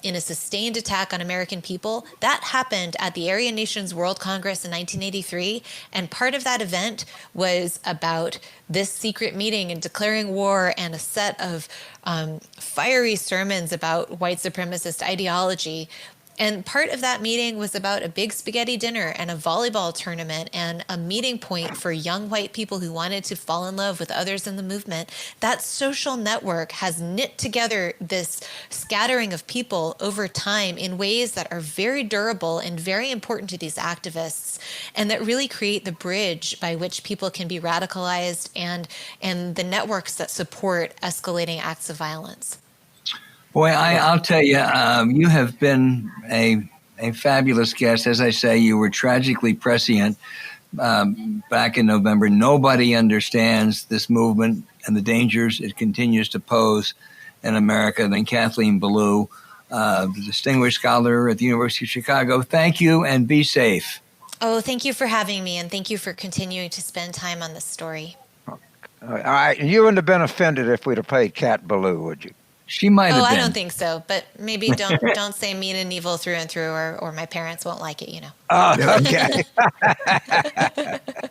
in a sustained attack on American people. That happened at the Aryan Nations World Congress in 1983. And part of that event was about this secret meeting and declaring war and a set of fiery sermons about white supremacist ideology. And part of that meeting was about a big spaghetti dinner and a volleyball tournament and a meeting point for young white people who wanted to fall in love with others in the movement. That social network has knit together this scattering of people over time in ways that are very durable and very important to these activists, and that really create the bridge by which people can be radicalized and the networks that support escalating acts of violence. Boy, I'll tell you, you have been a fabulous guest. As I say, you were tragically prescient back in November. Nobody understands this movement and the dangers it continues to pose in America than Kathleen Belew, the distinguished scholar at the University of Chicago. Thank you, and be safe. Oh, thank you for having me, and thank you for continuing to spend time on this story. All right, you wouldn't have been offended if we'd have paid Kat Belew, would you? She might have I been. don't think so, but maybe don't say mean and evil through and through, or my parents won't like it. Oh, okay.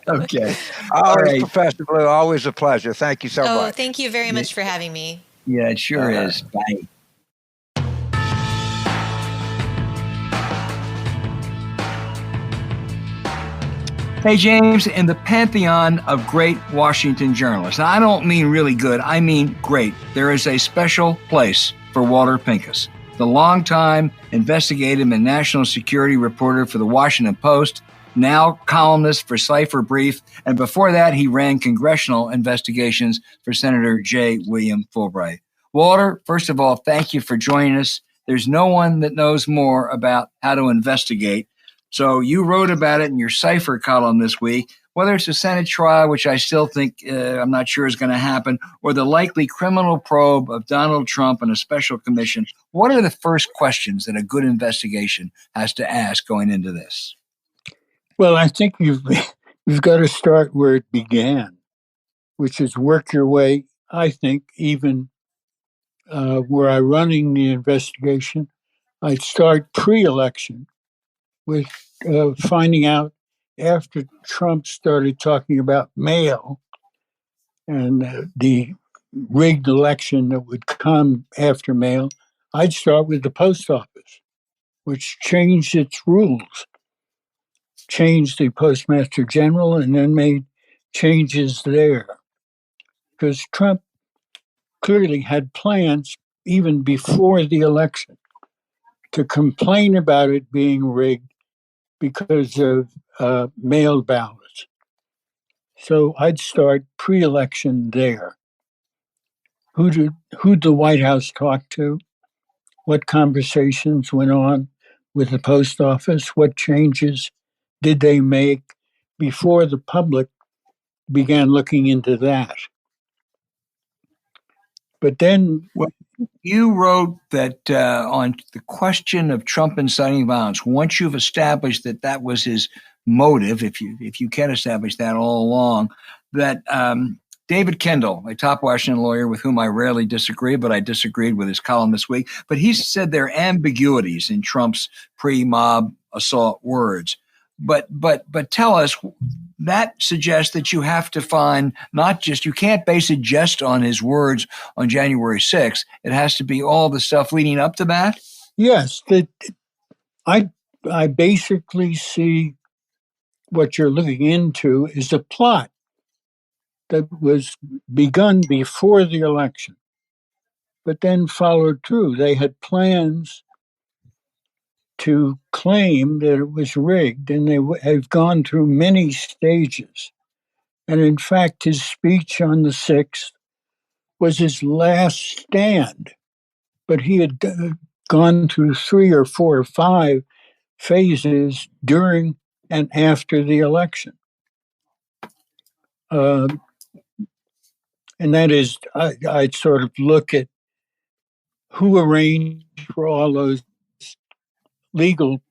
Okay. All All right, right. Professor Blue, always a pleasure. Thank you so much. Thank you very much for having me. Yeah, it sure is. Bye. Hey, James, in the pantheon of great Washington journalists, now, I don't mean really good, I mean great. There is a special place for Walter Pincus, the longtime investigative and national security reporter for the Washington Post, now columnist for Cipher Brief, and before that, he ran congressional investigations for Senator J. William Fulbright. Walter, first of all, thank you for joining us. There's no one that knows more about how to investigate. So you wrote about it in your Cipher column this week, whether it's a Senate trial, which I still think I'm not sure is going to happen, or the likely criminal probe of Donald Trump and a special commission. What are the first questions that a good investigation has to ask going into this? Well, I think you've got to start where it began, which is work your way, I think, even where I'm running the investigation, I'd start pre-election with finding out after Trump started talking about mail and the rigged election that would come after mail, I'd start with the post office, which changed its rules, changed the postmaster general, and then made changes there. Because Trump clearly had plans even before the election to complain about it being rigged because of mail ballots. So I'd start pre-election there. Who'd the White House talk to? What conversations went on with the post office? What changes did they make before the public began looking into that? But then, you wrote that on the question of Trump inciting violence, once you've established that that was his motive, if you can establish that all along, that David Kendall, a top Washington lawyer with whom I rarely disagree, but I disagreed with his column this week, but he said there are ambiguities in Trump's pre-mob assault words. But tell us, that suggests that you have to find you can't base it just on his words on January 6th. It has to be all the stuff leading up to that? yes, I basically see what you're looking into is a plot that was begun before the election, but then followed through. They had plans to claim that it was rigged, and they have gone through many stages. And in fact, his speech on the 6th was his last stand, but he had gone through 3 or 4 or 5 phases during and after the election. And that is, I'd sort of look at who arranged for all those legal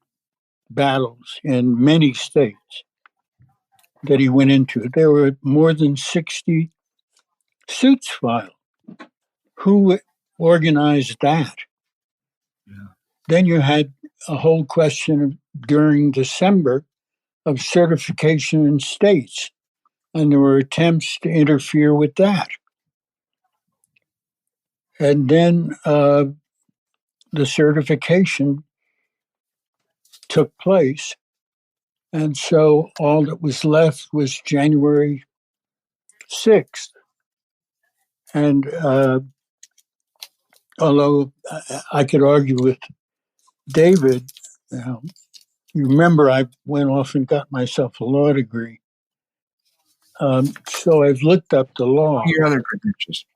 battles in many states that he went into. There were more than 60 suits filed. Who organized that? Yeah. Then you had a whole question during December of certification in states, and there were attempts to interfere with that. And then the certification took place, and so all that was left was January 6th. And although I could argue with David, you remember I went off and got myself a law degree. So I've looked up the law. Your other credentials.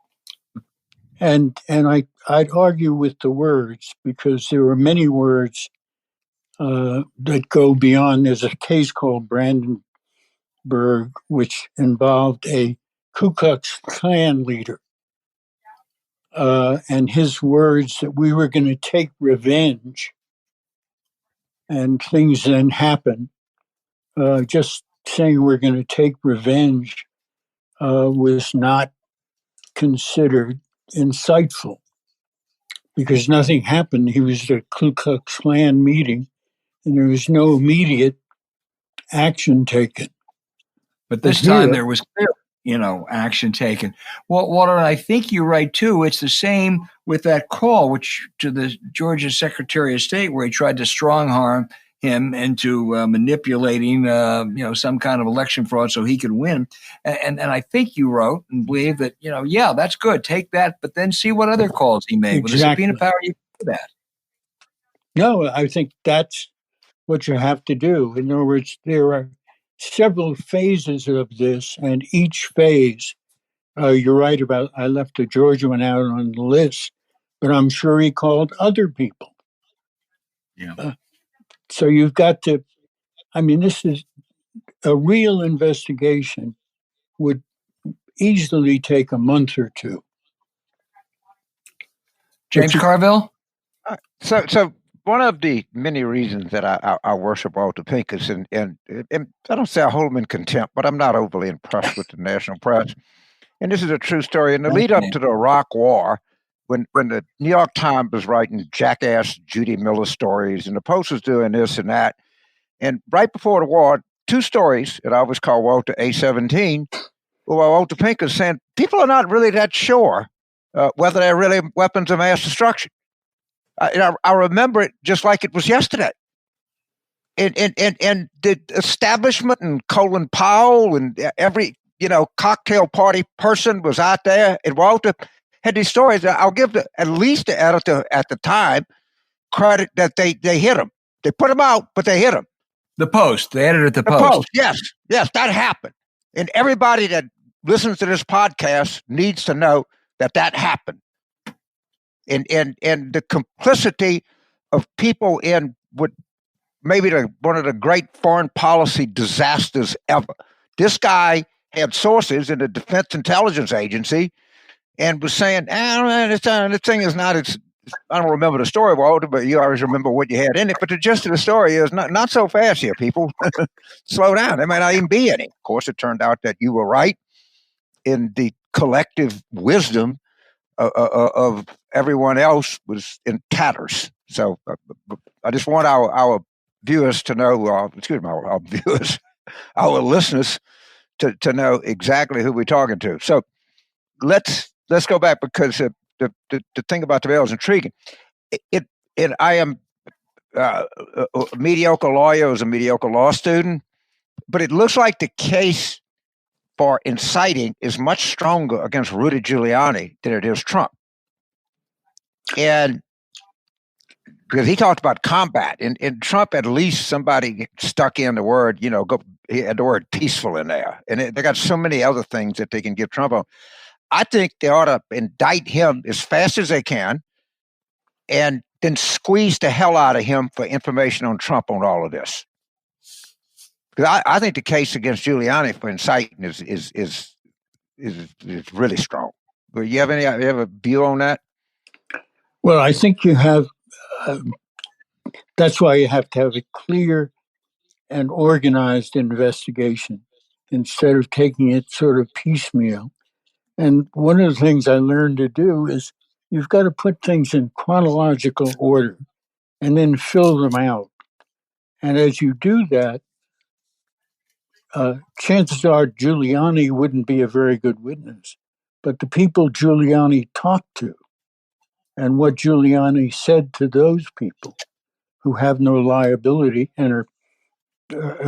And I'd argue with the words because there were many words that go beyond. There's a case called Brandenburg, which involved a Ku Klux Klan leader. And his words that we were going to take revenge, and things then happen. Just saying we're going to take revenge was not considered insightful. because nothing happened. He was at a Ku Klux Klan meeting, and there was no immediate action taken. But this time there was clear, action taken. Well, Walter, I think you're right too. It's the same with that call, which to the Georgia Secretary of State, where he tried to strong arm him into manipulating, some kind of election fraud so he could win. And I think you wrote and believe that, yeah, that's good. Take that, but then see what other calls he made. With the subpoena power, you can do that. No, I think that's what you have to do. In other words, there are several phases of this, and each phase, you're right about, I left the Georgia one out on the list, but I'm sure he called other people. Yeah. So you've got to, this is a real investigation would easily take a month or two. James Carville? So one of the many reasons that I worship Walter Pincus, and I don't say I hold him in contempt, but I'm not overly impressed with the national press. And this is a true story. In the lead up to the Iraq War, when the New York Times was writing jackass Judy Miller stories, and the Post was doing this and that, and right before the war, two stories that I always call Walter A-17, were Walter Pincus saying people are not really that sure whether they're really weapons of mass destruction. I remember it just like it was yesterday. And the establishment and Colin Powell and every cocktail party person was out there, and Walter had these stories. I'll give at least the editor at the time credit that they hit him. They put him out, but they hit him. The Post, the editor at the Post. Yes, that happened. And everybody that listens to this podcast needs to know that happened. And the complicity of people in what maybe one of the great foreign policy disasters ever. This guy had sources in the Defense Intelligence Agency and was saying, this thing is not, I don't remember the story, Walter, but you always remember what you had in it. But the gist of the story is not so fast here, people. Slow down. There might not even be any. Of course, it turned out that you were right in the collective wisdom of everyone else was in tatters. So I just want our viewers to know, our viewers, our listeners to know exactly who we're talking to. So let's go back, because the thing about the bill is intriguing. I am a mediocre lawyer, as a mediocre law student, but it looks like the case for inciting is much stronger against Rudy Giuliani than it is Trump. And because he talked about combat, and Trump, at least somebody stuck in the word, he had the word peaceful in there. And they got so many other things that they can give Trump on. I think they ought to indict him as fast as they can and then squeeze the hell out of him for information on Trump on all of this. Because I think the case against Giuliani for inciting is really strong. But you have a view on that? Well, I think you have. That's why you have to have a clear and organized investigation instead of taking it sort of piecemeal. And one of the things I learned to do is you've got to put things in chronological order and then fill them out. And as you do that, chances are Giuliani wouldn't be a very good witness. But the people Giuliani talked to and what Giuliani said to those people who have no liability and are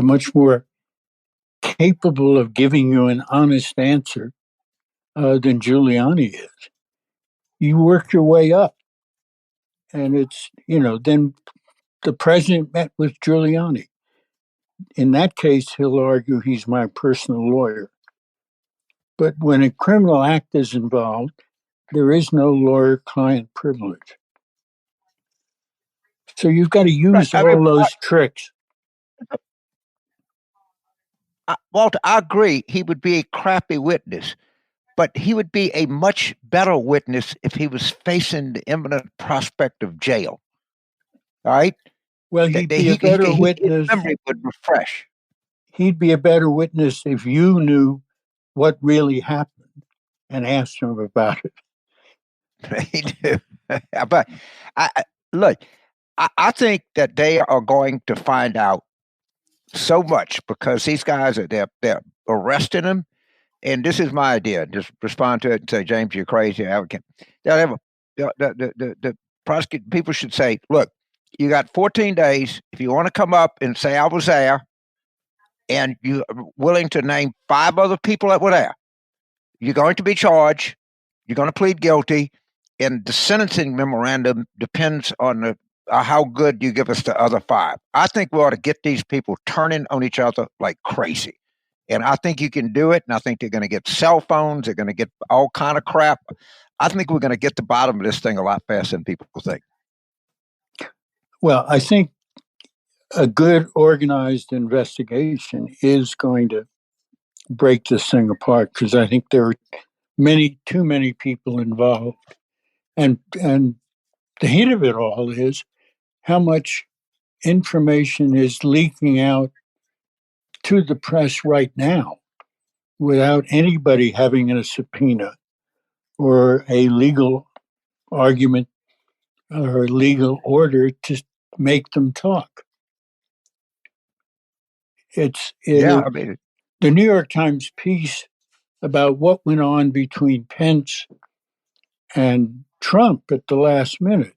much more capable of giving you an honest answer than Giuliani is. You work your way up. And it's, then the president met with Giuliani. In that case, he'll argue he's my personal lawyer. But when a criminal act is involved, there is no lawyer-client privilege. So you've got to use all those tricks. Walter, I agree. He would be a crappy witness, but he would be a much better witness if he was facing the imminent prospect of jail. All right? Well, he'd be a better witness. His memory would refresh. He'd be a better witness if you knew what really happened and asked him about it. They do. But look, I think that they are going to find out so much because these guys are they're arresting them. And this is my idea. Just respond to it and say, James, you're crazy. They'll have the prosecute people should say, look, you got 14 days. If you want to come up and say I was there, and you're willing to name 5 other people that were there, you're going to be charged. You're going to plead guilty, and the sentencing memorandum depends on how good you give us the other 5. I think we ought to get these people turning on each other like crazy. And I think you can do it. And I think they're going to get cell phones. They're going to get all kind of crap. I think we're going to get to the bottom of this thing a lot faster than people think. Well, I think a good organized investigation is going to break this thing apart because I think there are too many people involved. And the heat of it all is how much information is leaking out to the press right now without anybody having a subpoena or a legal argument or legal order to make them talk. The New York Times piece about what went on between Pence and Trump at the last minute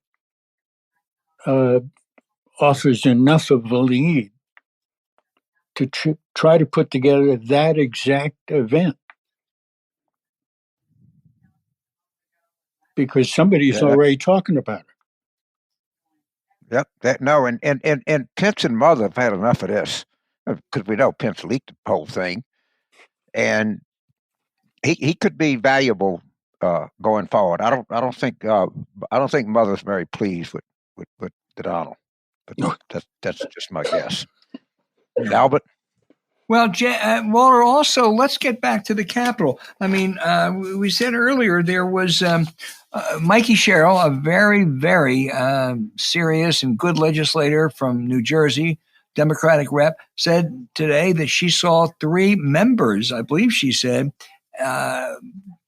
offers enough of a lead to try to put together that exact event. Because somebody's already talking about it. Yep. And Pence and Mother have had enough of this because we know Pence leaked the whole thing, and he could be valuable going forward. I don't think Mother's very pleased with the Donald, but that's just my guess. Albert. Well, Walter, also, let's get back to the Capitol. I mean, we said earlier there was Mikey Sherrill, a very, very serious and good legislator from New Jersey, Democratic rep, said today that she saw 3 members, I believe she said,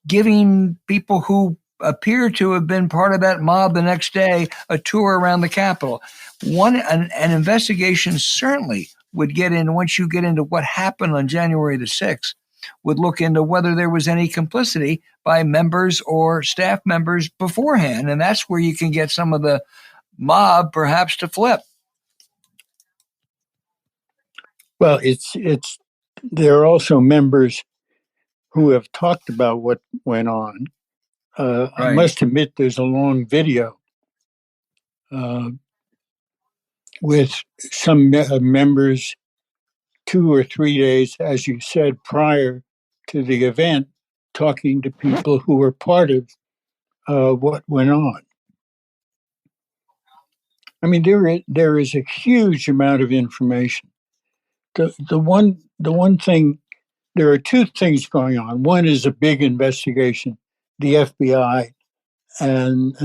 giving people who appear to have been part of that mob the next day a tour around the Capitol. An investigation certainly would get in, once you get into what happened on January the 6th, would look into whether there was any complicity by members or staff members beforehand. And that's where you can get some of the mob perhaps to flip. Well, there are also members who have talked about what went on. Right. I must admit there's a long video with some members 2 or 3 days, as you said, prior to the event, talking to people who were part of what went on. I mean, there is a huge amount of information. The one thing, there are 2 things going on. One is a big investigation, the FBI and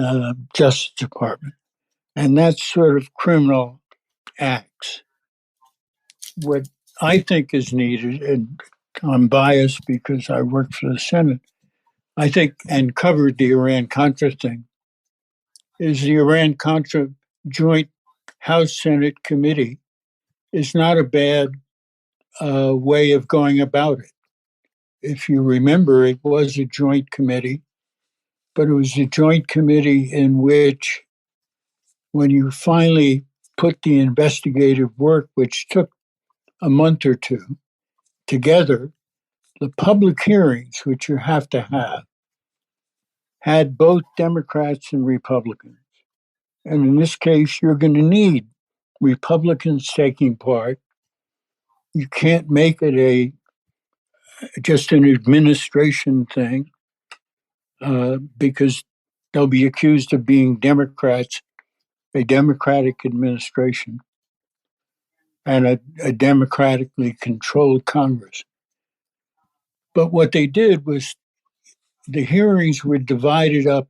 Justice Department, and that's sort of criminal acts. What I think is needed, and I'm biased because I work for the Senate, I think, and covered the Iran-Contra thing, is the Iran-Contra Joint House-Senate Committee is not a bad way of going about it. If you remember, it was a joint committee, but it was a joint committee in which, when you finally put the investigative work, which took a month or 2, together, the public hearings, which you have to have, had both Democrats and Republicans. And in this case, you're going to need Republicans taking part. You can't make it just an administration thing because they'll be accused of being Democrats, a Democratic administration, and a democratically controlled Congress. But what they did was the hearings were divided up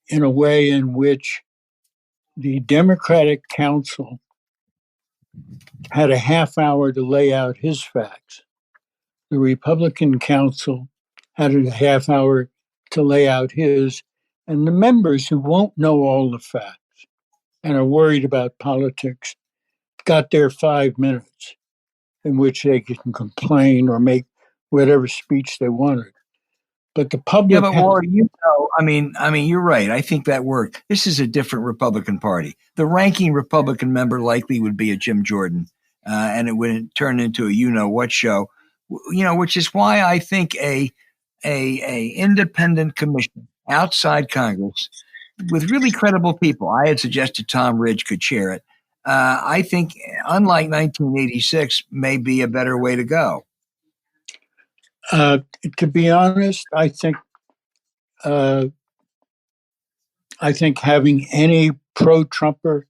in a way in which the Democratic counsel had a half hour to lay out his facts. The Republican counsel had a half hour to lay out his, And the members who won't know all the facts and are worried about politics got their 5 minutes in which they can complain or make whatever speech they wanted. But the Yeah, public but Ward, you're right. I think that worked. This is a different Republican Party. The ranking Republican member likely would be a Jim Jordan, and it would turn into a you-know-what show. Which is why I think a independent commission outside Congress with really credible people. I had suggested Tom Ridge could chair it. I think, unlike 1986, may be a better way to go. To be honest, I think having any pro-Trumper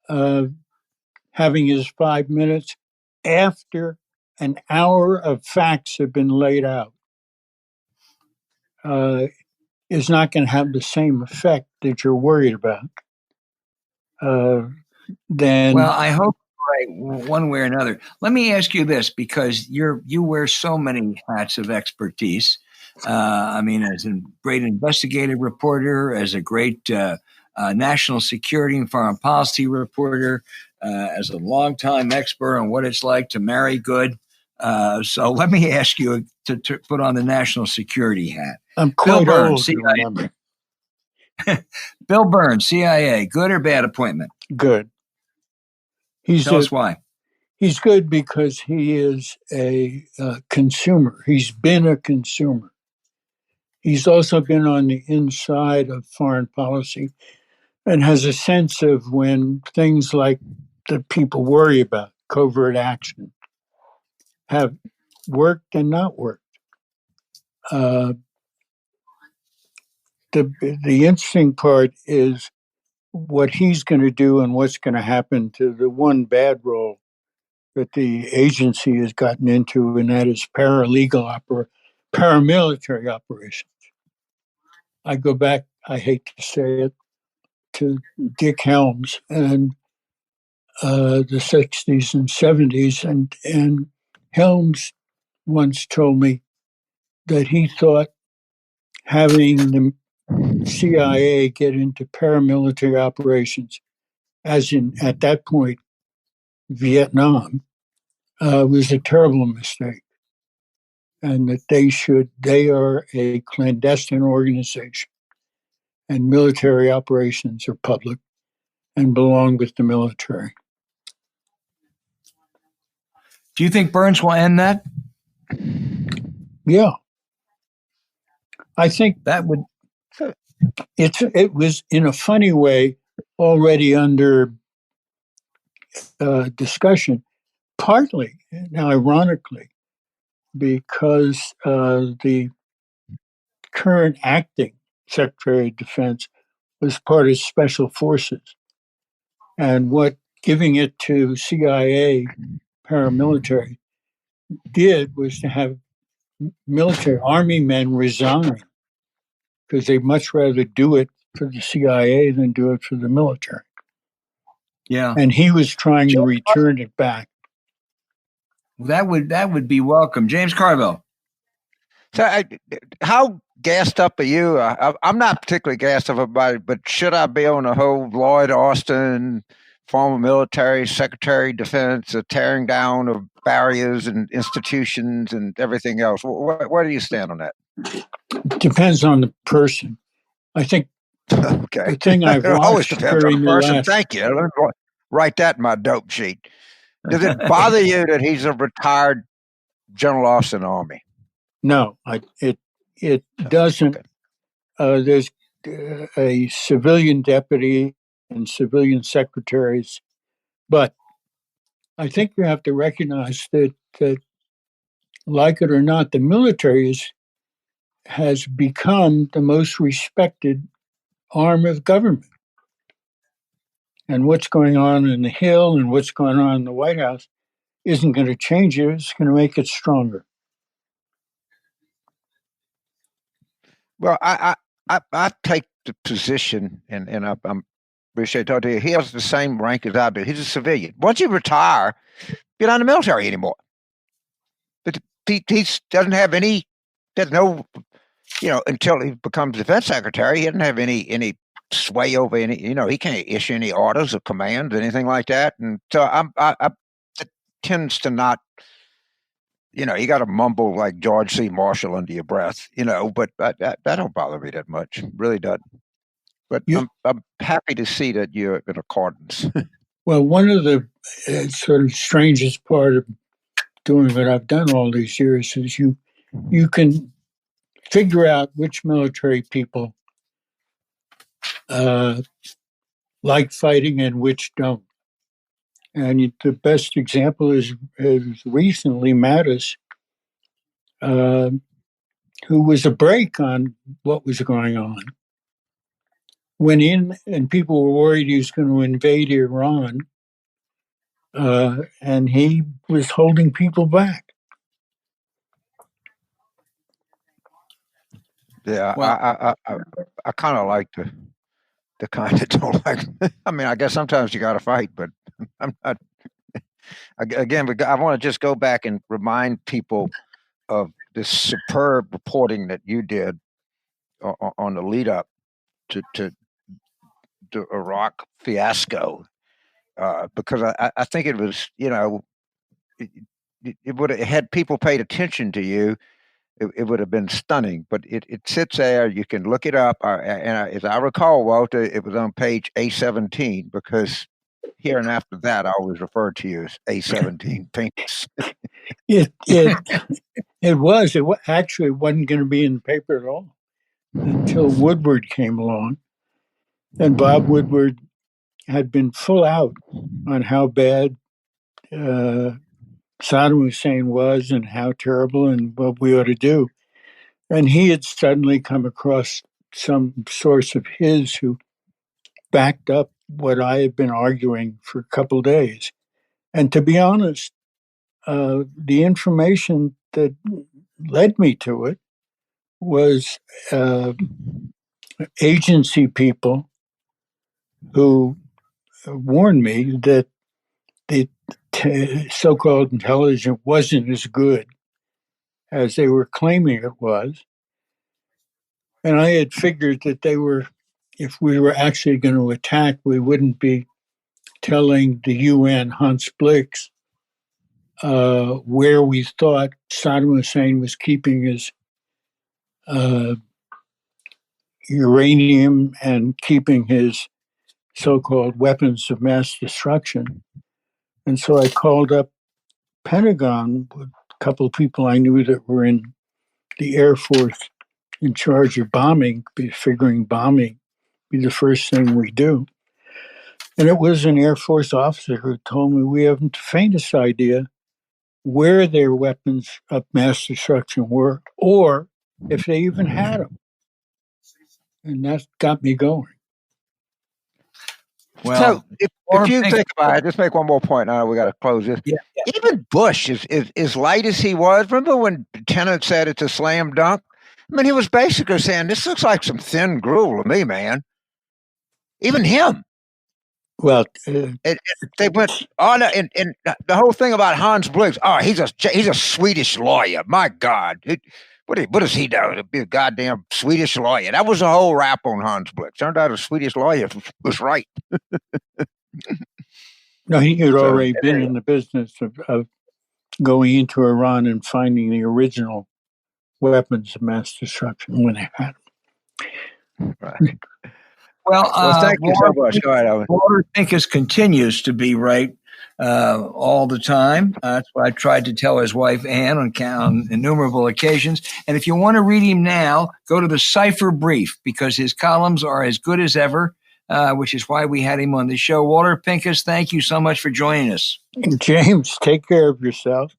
having his 5 minutes after an hour of facts have been laid out is not going to have the same effect that you're worried about. Well, I hope right one way or another. Let me ask you this, because you wear so many hats of expertise. As a great investigative reporter, as a great national security and foreign policy reporter, as a longtime expert on what it's like to marry good. So let me ask you to put on the national security hat. I'm quite Bill Burns, old, CIA. remember. Bill Burns, CIA, good or bad appointment? Good. Tell us why. He's good because he is a consumer. He's been a consumer. He's also been on the inside of foreign policy and has a sense of when things like that people worry about, covert action, have worked and not worked. The interesting part is what he's going to do and what's going to happen to the one bad role that the agency has gotten into, and that is paramilitary operations. I go back, I hate to say it, to Dick Helms and the 60s and 70s. And Helms once told me that he thought having the CIA get into paramilitary operations, as in at that point Vietnam, was a terrible mistake, and that they are a clandestine organization, and military operations are public and belong with the military. Do you think Burns will end that? Yeah, I think that would. It was in a funny way already under discussion, partly, now ironically, because the current acting Secretary of Defense was part of Special Forces. And what giving it to CIA paramilitary did was to have military Army men resign, because they'd much rather do it for the CIA than do it for the military. Yeah. And he was trying to return it back. That would be welcome. James Carville. So how gassed up are you? I'm not particularly gassed up about it, but should I be on the whole Lloyd Austin, former military secretary of defense, tearing down of barriers and institutions and everything else? Where do you stand on that? Depends on the person. I think okay. The thing I've it always watched depends on the person. last... Thank you. Let me write that in my dope sheet. Does it bother you that he's a retired general officer in the Army? No, it doesn't. Okay. There's a civilian deputy and civilian secretaries, but I think you have to recognize that like it or not, the military has become the most respected arm of government. And what's going on in the Hill and what's going on in the White House isn't going to change it. It's going to make it stronger. Well, I take the position, and I'm appreciate talking to you. He has the same rank as I do. He's a civilian. Once you retire, you're not in the military anymore. But he doesn't have any. There's no until he becomes defense secretary, he didn't have any sway over any. He can't issue any orders or commands, anything like that. And so it tends to not. You got to mumble like George C. Marshall under your breath. But that don't bother me that much. Really doesn't. But I'm happy to see that you're in accordance. Well, one of the sort of strangest part of doing what I've done all these years is you can figure out which military people like fighting and which don't. And the best example is recently Mattis, who was a brake on what was going on, went in and people were worried he was going to invade Iran, and he was holding people back. Yeah, well, I kind of like the kind that don't like. I mean, I guess sometimes you got to fight, but I'm not. Again, I want to just go back and remind people of this superb reporting that you did on the lead up to the Iraq fiasco, because I think it was, it would have had people paid attention to you. It would have been stunning, but it sits there. You can look it up. And as I recall, Walter, it was on page A17, because here and after that, I always refer to you as A17 Pincus. It was. It actually wasn't going to be in the paper at all until Woodward came along. And Bob Woodward had been full out on how bad Saddam Hussein was and how terrible and what we ought to do. And he had suddenly come across some source of his who backed up what I had been arguing for a couple of days. And to be honest, the information that led me to it was agency people who warned me that the so-called intelligence wasn't as good as they were claiming it was. And I had figured that if we were actually going to attack, we wouldn't be telling the UN, Hans Blix, where we thought Saddam Hussein was keeping his uranium and keeping his so-called weapons of mass destruction. And so I called up Pentagon with a couple of people I knew that were in the Air Force in charge of bombing, figuring bombing be the first thing we do. And it was an Air Force officer who told me we haven't the faintest idea where their weapons of mass destruction were, or if they even had them. And that got me going. Well, so if you think about it, just make one more point. Now we got to close this. Yeah. Even Bush, is light as he was. Remember when Lieutenant said it's a slam dunk? I mean, he was basically saying, this looks like some thin gruel to me, man. Even him. Well, they went on, and the whole thing about Hans Blix. Oh, he's a Swedish lawyer. My God, what does he do? To be a goddamn Swedish lawyer. That was the whole rap on Hans Blix. Turned out a Swedish lawyer was right. No, he had already been in the business of going into Iran and finding the original weapons of mass destruction when they had them. Right. Well, thank you so much. Go ahead, Owen. Walter Pincus continues to be right all the time. That's what I tried to tell his wife, Ann, on innumerable occasions. And if you want to read him now, go to the Cipher Brief, because his columns are as good as ever, which is why we had him on the show. Walter Pincus, thank you so much for joining us. James, take care of yourself.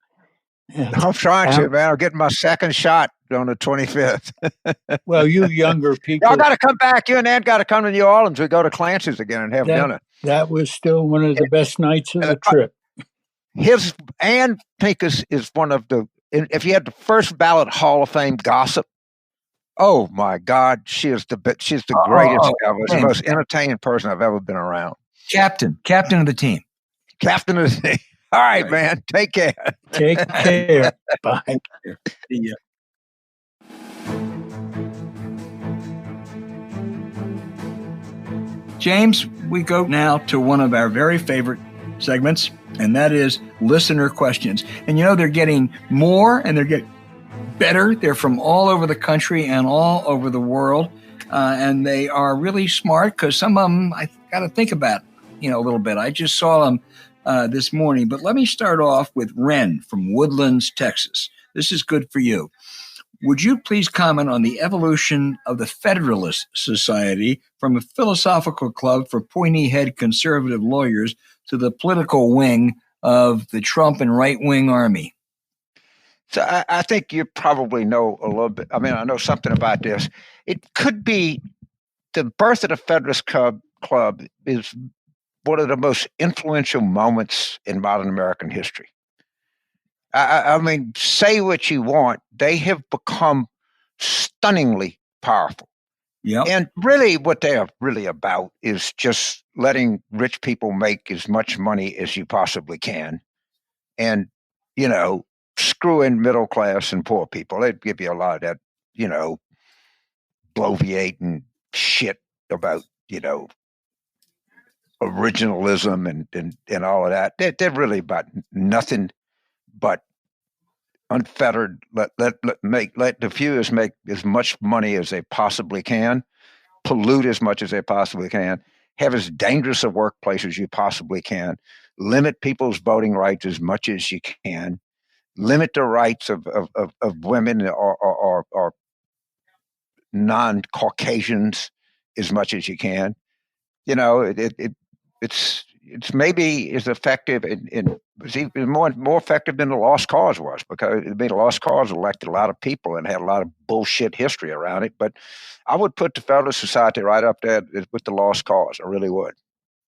I'm trying to, man. I'm getting my second shot on the 25th. Well, you younger people. Y'all got to come back. You and Ed got to come to New Orleans. We go to Clancy's again and have dinner. That was still one of the best nights of the trip. Ann Pincus is one of the, if you had the first ballot Hall of Fame gossip, oh my God, she's the greatest ever. She's the most entertaining person I've ever been around. Captain of the team. Captain of the team. All right, man. Take care. Take care. Bye. See ya. James, we go now to one of our very favorite segments, and that is listener questions. And they're getting more and they're getting better. They're from all over the country and all over the world. And they are really smart because some of them I got to think about, a little bit. I just saw them this morning. But let me start off with Ren from Woodlands, Texas. This is good for you. Would you please comment on the evolution of the Federalist Society from a philosophical club for pointy-head conservative lawyers to the political wing of the Trump and right-wing army? So I think you probably know a little bit. I mean, I know something about this. It could be the birth of the Federalist Club is one of the most influential moments in modern American history. I mean, say what you want. They have become stunningly powerful. Yeah. And really what they are really about is just letting rich people make as much money as you possibly can. And, screw in middle class and poor people. They'd give you a lot of that, bloviating shit about, originalism and all of that. They're really about nothing but unfettered. Let the fewest make as much money as they possibly can, pollute as much as they possibly can, have as dangerous a workplace as you possibly can, limit people's voting rights as much as you can, limit the rights of women or non-Caucasians as much as you can. It's maybe as effective it's even more effective than the Lost Cause was, because the Lost Cause elected a lot of people and had a lot of bullshit history around it. But I would put the Federalist Society right up there with the Lost Cause. I really would.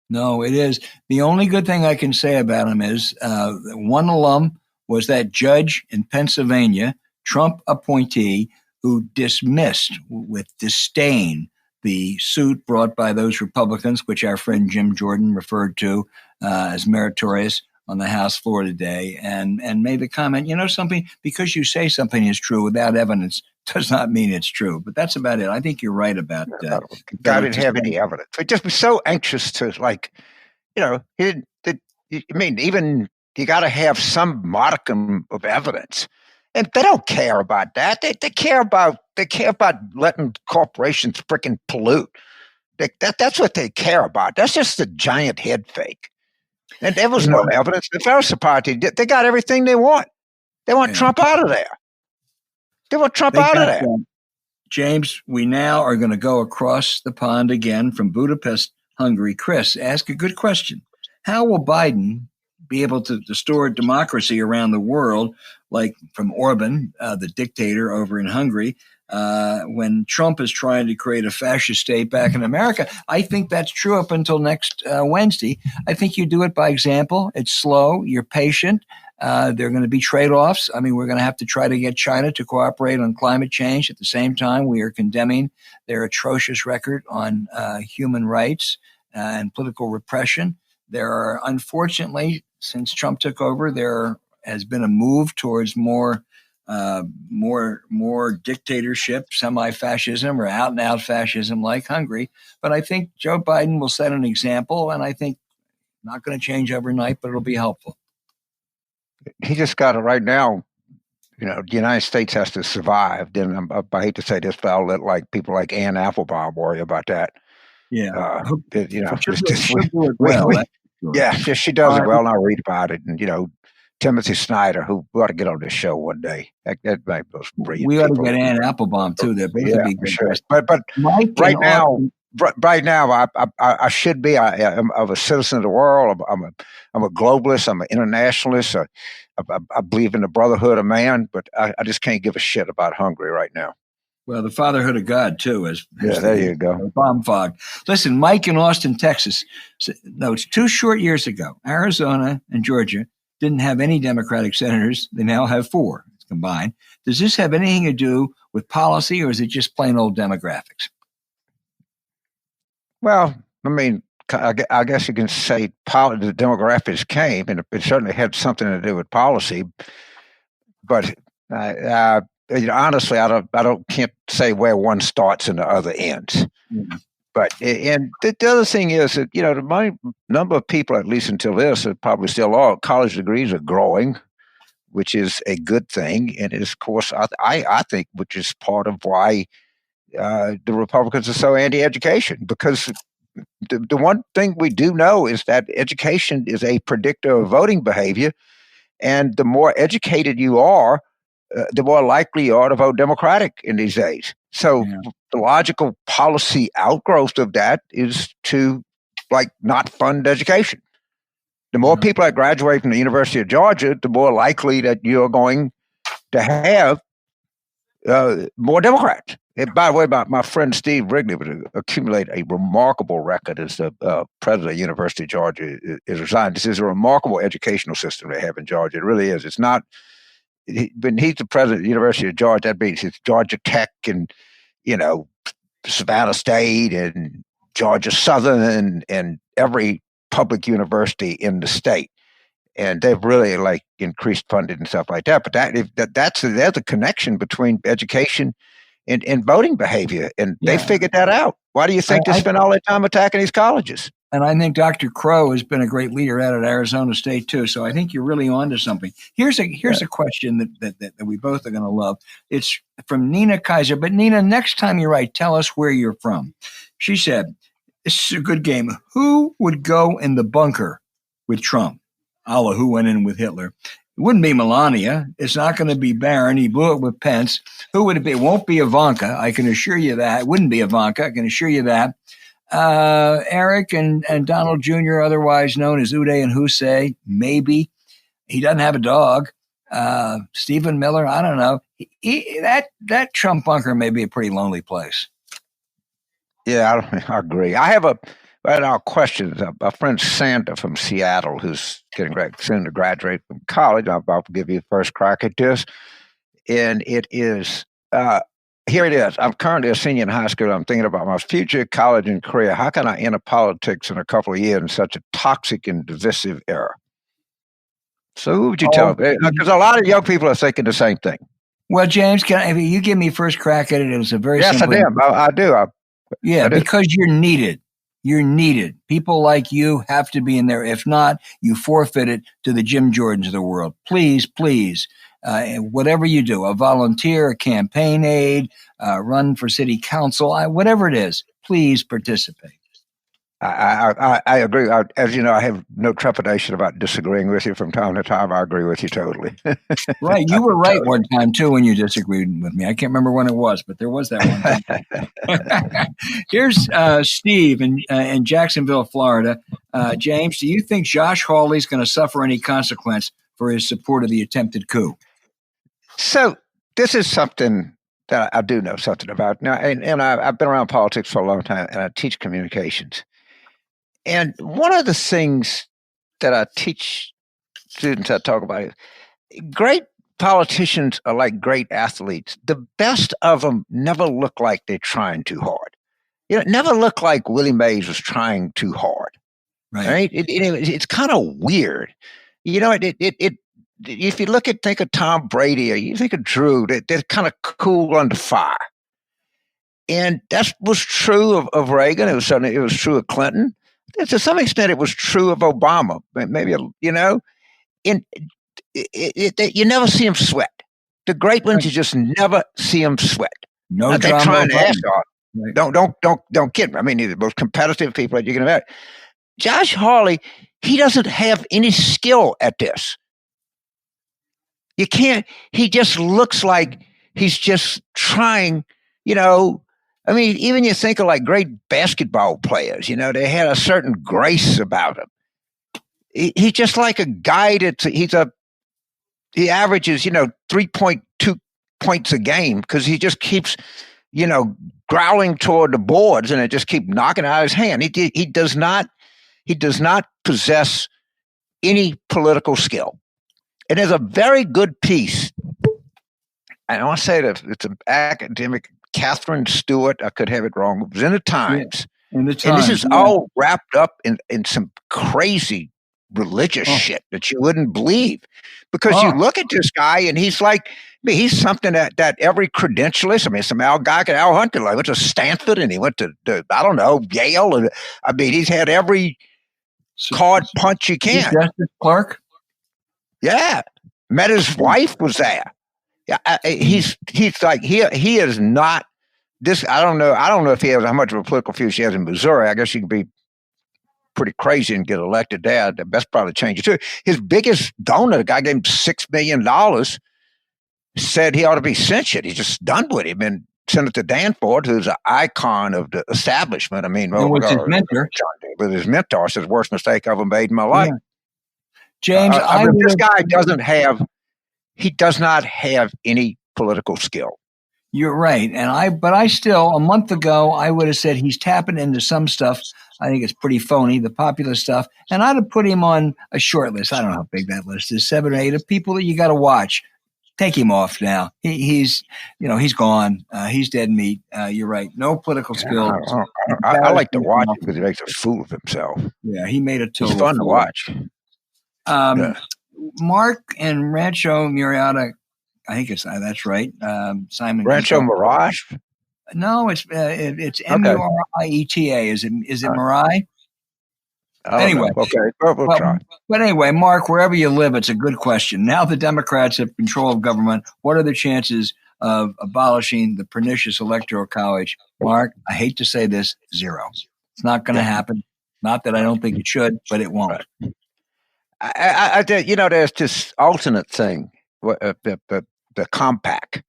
No, it is. The only good thing I can say about him is one alum was that judge in Pennsylvania, Trump appointee, who dismissed with disdain the suit brought by those Republicans, which our friend Jim Jordan referred to as meritorious on the House floor today, and made the comment, something, because you say something is true without evidence does not mean it's true. But that's about it. I think you're right about that. I didn't have any evidence. I just was so anxious to, even you got to have some modicum of evidence. And they don't care about that. They care about letting corporations freaking pollute. That's what they care about. That's just a giant head fake. And there was no evidence. The Federalist Party, they got everything they want. They want Trump out of there. They want Trump out of there. James, we now are going to go across the pond again from Budapest, Hungary. Chris, ask a good question. How will Biden be able to restore democracy around the world, like from Orban, the dictator over in Hungary, when Trump is trying to create a fascist state back in America? I think that's true up until next Wednesday. I think you do it by example. It's slow. You're patient. There are going to be trade-offs. I mean, we're going to have to try to get China to cooperate on climate change. At the same time, we are condemning their atrocious record on human rights and political repression. There are, unfortunately, since Trump took over, there has been a move towards more dictatorship, semi-fascism, or out-and-out fascism like Hungary. But I think Joe Biden will set an example, and I think not going to change overnight, but it'll be helpful. He just got it right now. The United States has to survive. Then I hate to say this, but I'll let people like Ann Applebaum worry about that. Yeah, she does it well, and I'll read about it. And Timothy Snyder, who we ought to get on this show one day. That might be those brilliant. We ought to get Ann Applebaum too. They're both to be good. Sure. But right now. Right now, I should be. I'm a citizen of the world. I'm a globalist. I'm an internationalist. I believe in the brotherhood of man, but I just can't give a shit about Hungary right now. Well, the fatherhood of God too is. There you go. Bomb fog. Listen, Mike in Austin, Texas notes 2 short years ago, Arizona and Georgia didn't have any Democratic senators. They now have 4 combined. Does this have anything to do with policy, or is it just plain old demographics? Well, I mean, I guess you can say the demographics came, and it certainly had something to do with policy. But honestly, can't say where one starts and the other ends. Mm-hmm. But and the other thing is that the number of people, at least until this, are probably still are college degrees are growing, which is a good thing, and is, of course, I think, which is part of why the Republicans are so anti-education, because the one thing we do know is that education is a predictor of voting behavior, and the more educated you are, the more likely you are to vote Democratic in these days. So the logical policy outgrowth of that is to not fund education. The more people that graduate from the University of Georgia, the more likely that you're going to have more Democrats. And by the way, my friend Steve Wrigley would accumulate a remarkable record as the president of the University of Georgia is resigned. This is a remarkable educational system they have in Georgia. It really is. It's not. When he's the president of the University of Georgia, that means it's Georgia Tech and Savannah State and Georgia Southern and every public university in the state. And they've really increased funding and stuff like that. But there's a connection between education and voting behavior, and they figured that out. Why do you think they spend all their time attacking these colleges? And I think Dr. Crow has been a great leader out at Arizona State too. So I think you're really onto something. Here's a question that we both are going to love. It's from Nina Kaiser. But Nina, next time you write, tell us where you're from. She said, "This is a good game. Who would go in the bunker with Trump? A la who went in with Hitler? It wouldn't be Melania. It's not going to be Barron. He blew it with Pence. Who would it be? It won't be Ivanka. I can assure you that. It wouldn't be Ivanka. I can assure you that. Eric and Donald Jr., otherwise known as Uday and Hussein, maybe. He doesn't have a dog. Stephen Miller, I don't know. That Trump bunker may be a pretty lonely place." Yeah, I agree. I have our questions. A friend Sandra from Seattle, who's getting soon to graduate from college. I'll give you the first crack at this. And it is, here it is. I'm currently a senior in high school. I'm thinking about my future, college, and career. How can I enter politics in a couple of years in such a toxic and divisive era? So who would you tell? Because a lot of young people are thinking the same thing. Well, James, if you give me first crack at it, it was a very simple. Yes, I do. Because you're needed. You're needed. People like you have to be in there. If not, you forfeit it to the Jim Jordans of the world. Please, whatever you do, a volunteer, a campaign aide, run for city council, whatever it is, please participate. I agree. As you know, I have no trepidation about disagreeing with you from time to time. I agree with you totally. Right. You were right one time, too, when you disagreed with me. I can't remember when it was, but there was that one time. Here's Steve in Jacksonville, Florida. James, do you think Josh Hawley's going to suffer any consequence for his support of the attempted coup? So this is something that I do know something about. Now, and I've been around politics for a long time, and I teach communications. And one of the things that I teach students, I talk about is great politicians are like great athletes. The best of them never look like they're trying too hard. Never look like Willie Mays was trying too hard. Right? It's kind of weird. If you think of Tom Brady or you think of Drew, they're kind of cool under fire. And that was true of Reagan. It was true of Clinton. To some extent, it was true of Obama. Maybe, and you never see him sweat. The great ones, you just never see them sweat. No, they're trying to ask off. Right. Don't kid me. I mean, they're the most competitive people that you can imagine. Josh Hawley, he doesn't have any skill at this. You can't. He just looks like he's just trying. I mean, even you think of great basketball players, they had a certain grace about him. He's just like a guy he averages, 3.2 points a game because he just keeps, growling toward the boards and it just keep knocking out his hand. He does not possess any political skill. And there's a very good piece. I want to say that it's an academic, Catherine Stewart, I could have it wrong. It was in the Times. Yeah, in the Times. And this is all wrapped up in some crazy religious shit that you wouldn't believe. Because you look at this guy and he's like, he's something that every credentialist, I mean, some guy, Al Hunter, like, went to Stanford and he went to I don't know, Yale. And, I mean, he's had every card punch you can. Justice Clark? Yeah. Met his wife was there. Yeah. He's like, he is not this. I don't know if he has how much of a political future he has in Missouri. I guess you could be pretty crazy and get elected there. That's probably change it too. His biggest donor, the guy gave him $6 million, said he ought to be censured. He's just done with him. And Senator Danforth, who's an icon of the establishment, I mean, with his mentor, says, worst mistake I've ever made in my life. Yeah. James, this guy does not have any political skill. You're right. But I still, a month ago, I would have said he's tapping into some stuff. I think it's pretty phony, the popular stuff. And I'd have put him on a short list. I don't know how big that list is, 7 or 8 of people that you got to watch. Take him off now. He's gone. He's dead meat. You're right. No political skills. I like to watch him because he makes a fool of himself. Yeah, he made a total. He's fun to watch. Mark and Rancho Muriata, I think that's right. Simon Rancho Mirage. No, it's Murieta. Is it Mirai? Anyway, okay. We'll try. But anyway, Mark, wherever you live, it's a good question. Now the Democrats have control of government. What are the chances of abolishing the pernicious Electoral College? Mark, I hate to say this, 0. It's not going to happen. Not that I don't think it should, but it won't. Right. There's this alternate thing, the compact,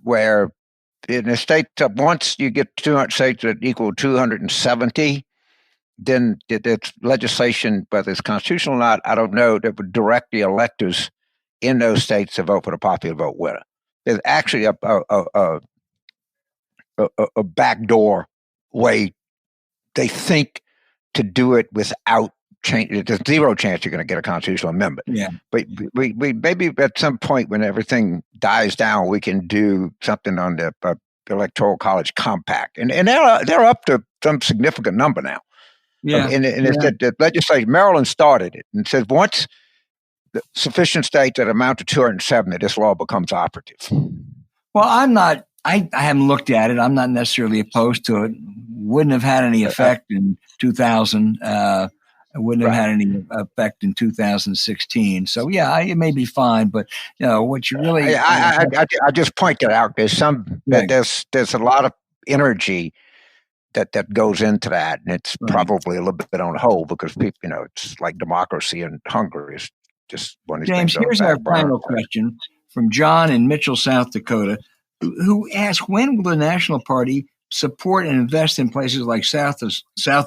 where in a state, once you get 200 states that equal 270, then it's legislation, whether it's constitutional or not, I don't know, that would direct the electors in those states to vote for the popular vote winner. There's actually a backdoor way they think to do it without change. There's 0 chance you're going to get a constitutional amendment. Yeah. But we maybe at some point when everything dies down, we can do something on the Electoral College compact. And they're up to some significant number now. Yeah. And it's the legislation, Maryland started it and says once the sufficient states that amount to 270, this law becomes operative. Well, I haven't looked at it. I'm not necessarily opposed to it. Wouldn't have had any effect in 2000. It wouldn't have had any effect in 2016. So yeah, it may be fine, but what you really I just pointed out there's there's a lot of energy that goes into that, and it's probably a little bit on hold because people, it's like democracy in Hungary is just one of these James, things. here's our final question from John in Mitchell, South Dakota, who asks, when will the National Party support and invest in places like South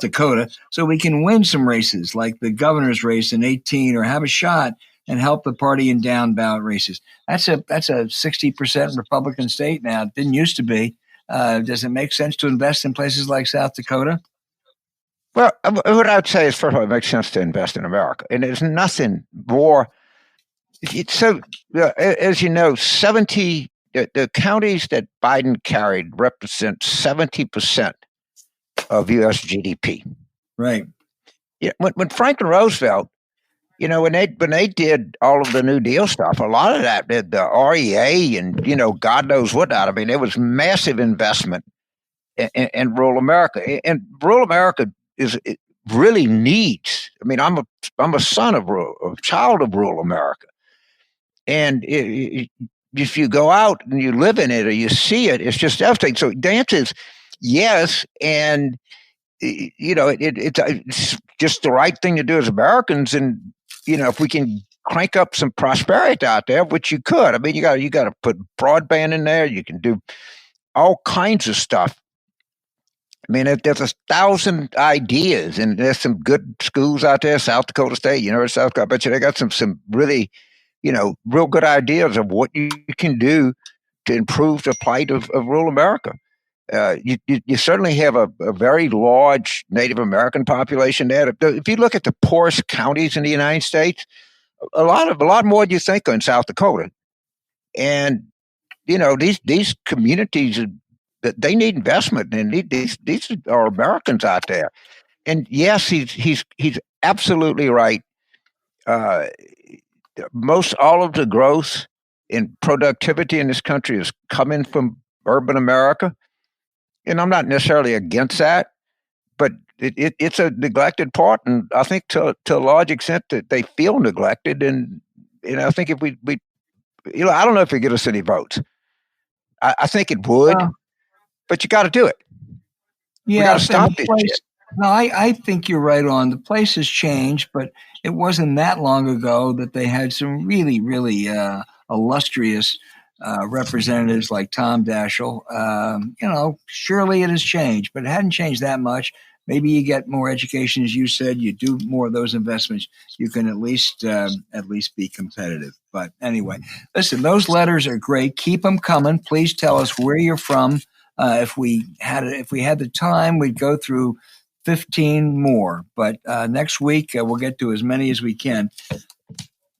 Dakota so we can win some races like the governor's race in 2018 or have a shot and help the party in down ballot races? That's a 60% Republican state now. It didn't used to be. Does it make sense to invest in places like South Dakota? Well, what I would say is, first of all, it makes sense to invest in America. And there's nothing more. So, as you know, the counties that Biden carried represent 70% of U.S. GDP. Right. Yeah, when Franklin Roosevelt, when they did all of the New Deal stuff, a lot of that, the REA and, God knows what not. I mean, there was massive investment in rural America. And rural America it really needs, I mean, I'm a son of a child of rural America. And if you go out and you live in it or you see it, it's just everything. So the answer is yes. And, it's just the right thing to do as Americans. And, if we can crank up some prosperity out there, which you could, I mean, you got to put broadband in there. You can do all kinds of stuff. I mean, there's 1,000 ideas, and there's some good schools out there. South Dakota State, University of South Dakota, I bet you they got some really, real good ideas of what you can do to improve the plight of rural America. You certainly have a very large Native American population there. If you look at the poorest counties in the United States, a lot more than you think in South Dakota. And these communities, they need investment, and these are Americans out there. And yes, he's absolutely right Uh, Most all of the growth in productivity in this country is coming from urban America. And I'm not necessarily against that, but it's a neglected part. And I think to a large extent that they feel neglected. And I think if we I don't know if it get us any votes. I think it would, but you got to do it. We got to stop this shit. No, I think you're right on. The place has changed, but it wasn't that long ago that they had some really, really illustrious representatives like Tom Daschle. Surely it has changed, but it hadn't changed that much. Maybe you get more education, as you said. You do more of those investments. You can at least be competitive. But anyway, listen, those letters are great. Keep them coming. Please tell us where you're from. If we had the time, we'd go through 15 more. But next week we'll get to as many as we can.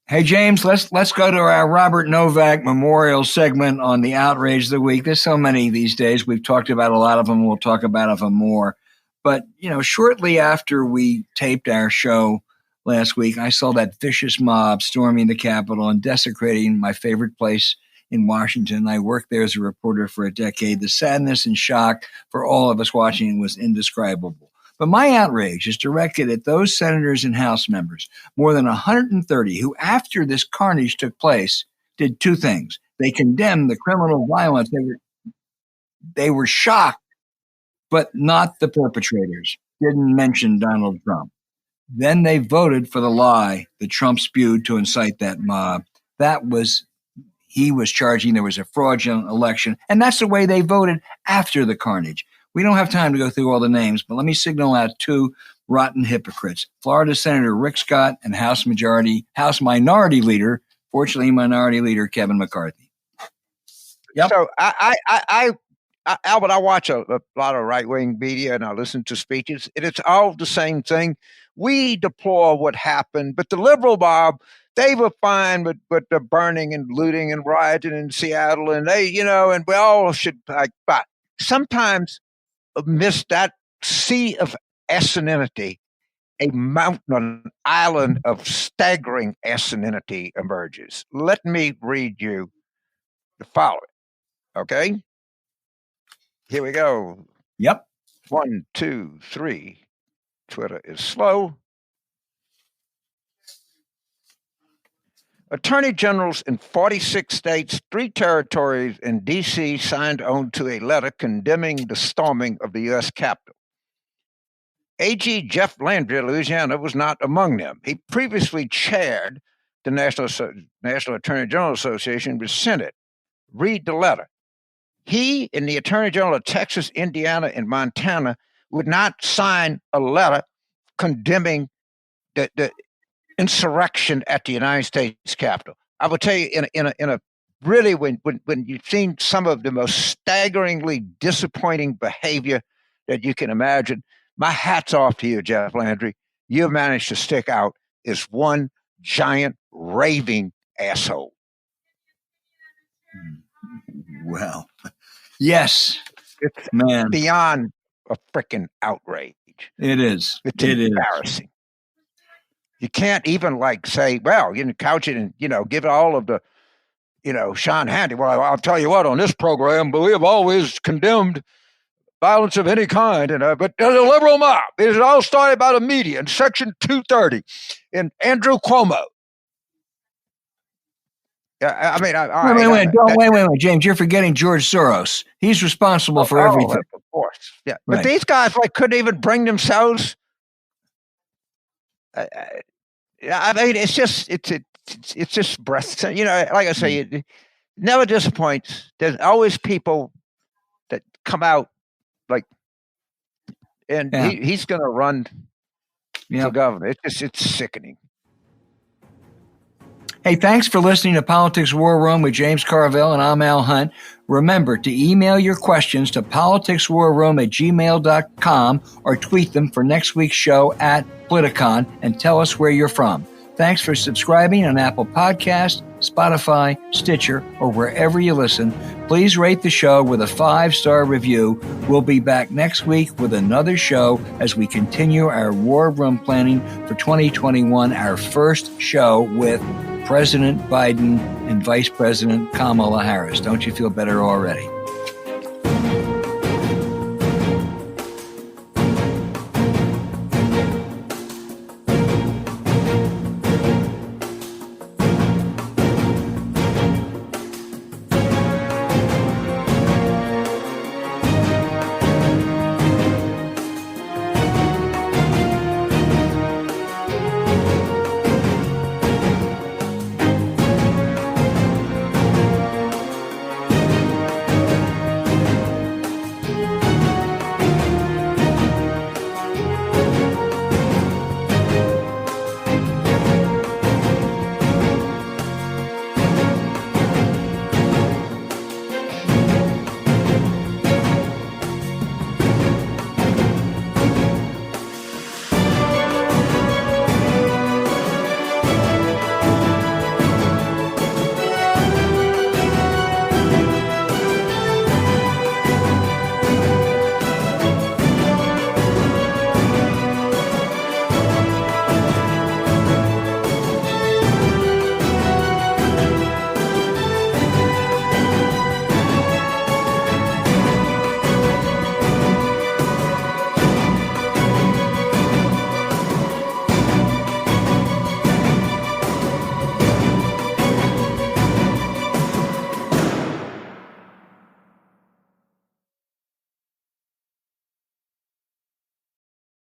Hey James, let's go to our Robert Novak Memorial segment on the outrage of the week. There's so many these days. We've talked about a lot of them. We'll talk about them more. But shortly after we taped our show last week, I saw that vicious mob storming the Capitol and desecrating my favorite place in Washington. I worked there as a reporter for a decade. The sadness and shock for all of us watching was indescribable. But my outrage is directed at those senators and House members, more than 130, who, after this carnage took place, did two things. They condemned the criminal violence. They were shocked, but not the perpetrators. Didn't mention Donald Trump. Then they voted for the lie that Trump spewed to incite that mob. He was charging there was a fraudulent election, and that's the way they voted after the carnage. We don't have time to go through all the names, but let me signal out two rotten hypocrites. Florida Senator Rick Scott and House Minority Leader, fortunately Minority Leader Kevin McCarthy. Yep. So Albert, I watch a lot of right-wing media and I listen to speeches, and it's all the same thing. We deplore what happened, but the liberal mob, they were fine with the burning and looting and rioting in Seattle, and and we all should but sometimes amidst that sea of asininity, a mountain, an island of staggering asininity emerges. Let me read you the following. Okay? Here we go. Yep. 1, 2, 3. Twitter is slow. Attorney generals in 46 states, 3 territories, and D.C. signed on to a letter condemning the storming of the U.S. Capitol. AG Jeff Landry of Louisiana was not among them. He previously chaired the National Attorney General Association with Senate. Read the letter. He and the Attorney General of Texas, Indiana, and Montana would not sign a letter condemning the insurrection at the United States Capitol. I will tell you, in a really, when you've seen some of the most staggeringly disappointing behavior that you can imagine, my hat's off to you, Jeff Landry. You managed to stick out as one giant raving asshole. Well, yes, it's beyond a freaking outrage. It is. It's embarrassing. You can't even say, well, you can couch it and, give it all of the, Sean Hannity. Well, I'll tell you what, on this program, we have always condemned violence of any kind. But there's a liberal mob. It is all started by the media in Section 230 and Andrew Cuomo. Wait, James, you're forgetting George Soros. He's responsible for everything. Of course. Yeah. Right. But these guys couldn't even bring themselves. It's just breath. Like I say, it never disappoints. There's always people that come out he's going to run for governor. It's sickening. Hey, thanks for listening to Politics War Room with James Carville, and I'm Al Hunt. Remember to email your questions to politicswarroom@gmail.com or tweet them for next week's show @Politicon and tell us where you're from. Thanks for subscribing on Apple Podcasts, Spotify, Stitcher, or wherever you listen. Please rate the show with a 5-star review. We'll be back next week with another show as we continue our war room planning for 2021, our first show with President Biden and Vice President Kamala Harris. Don't you feel better already?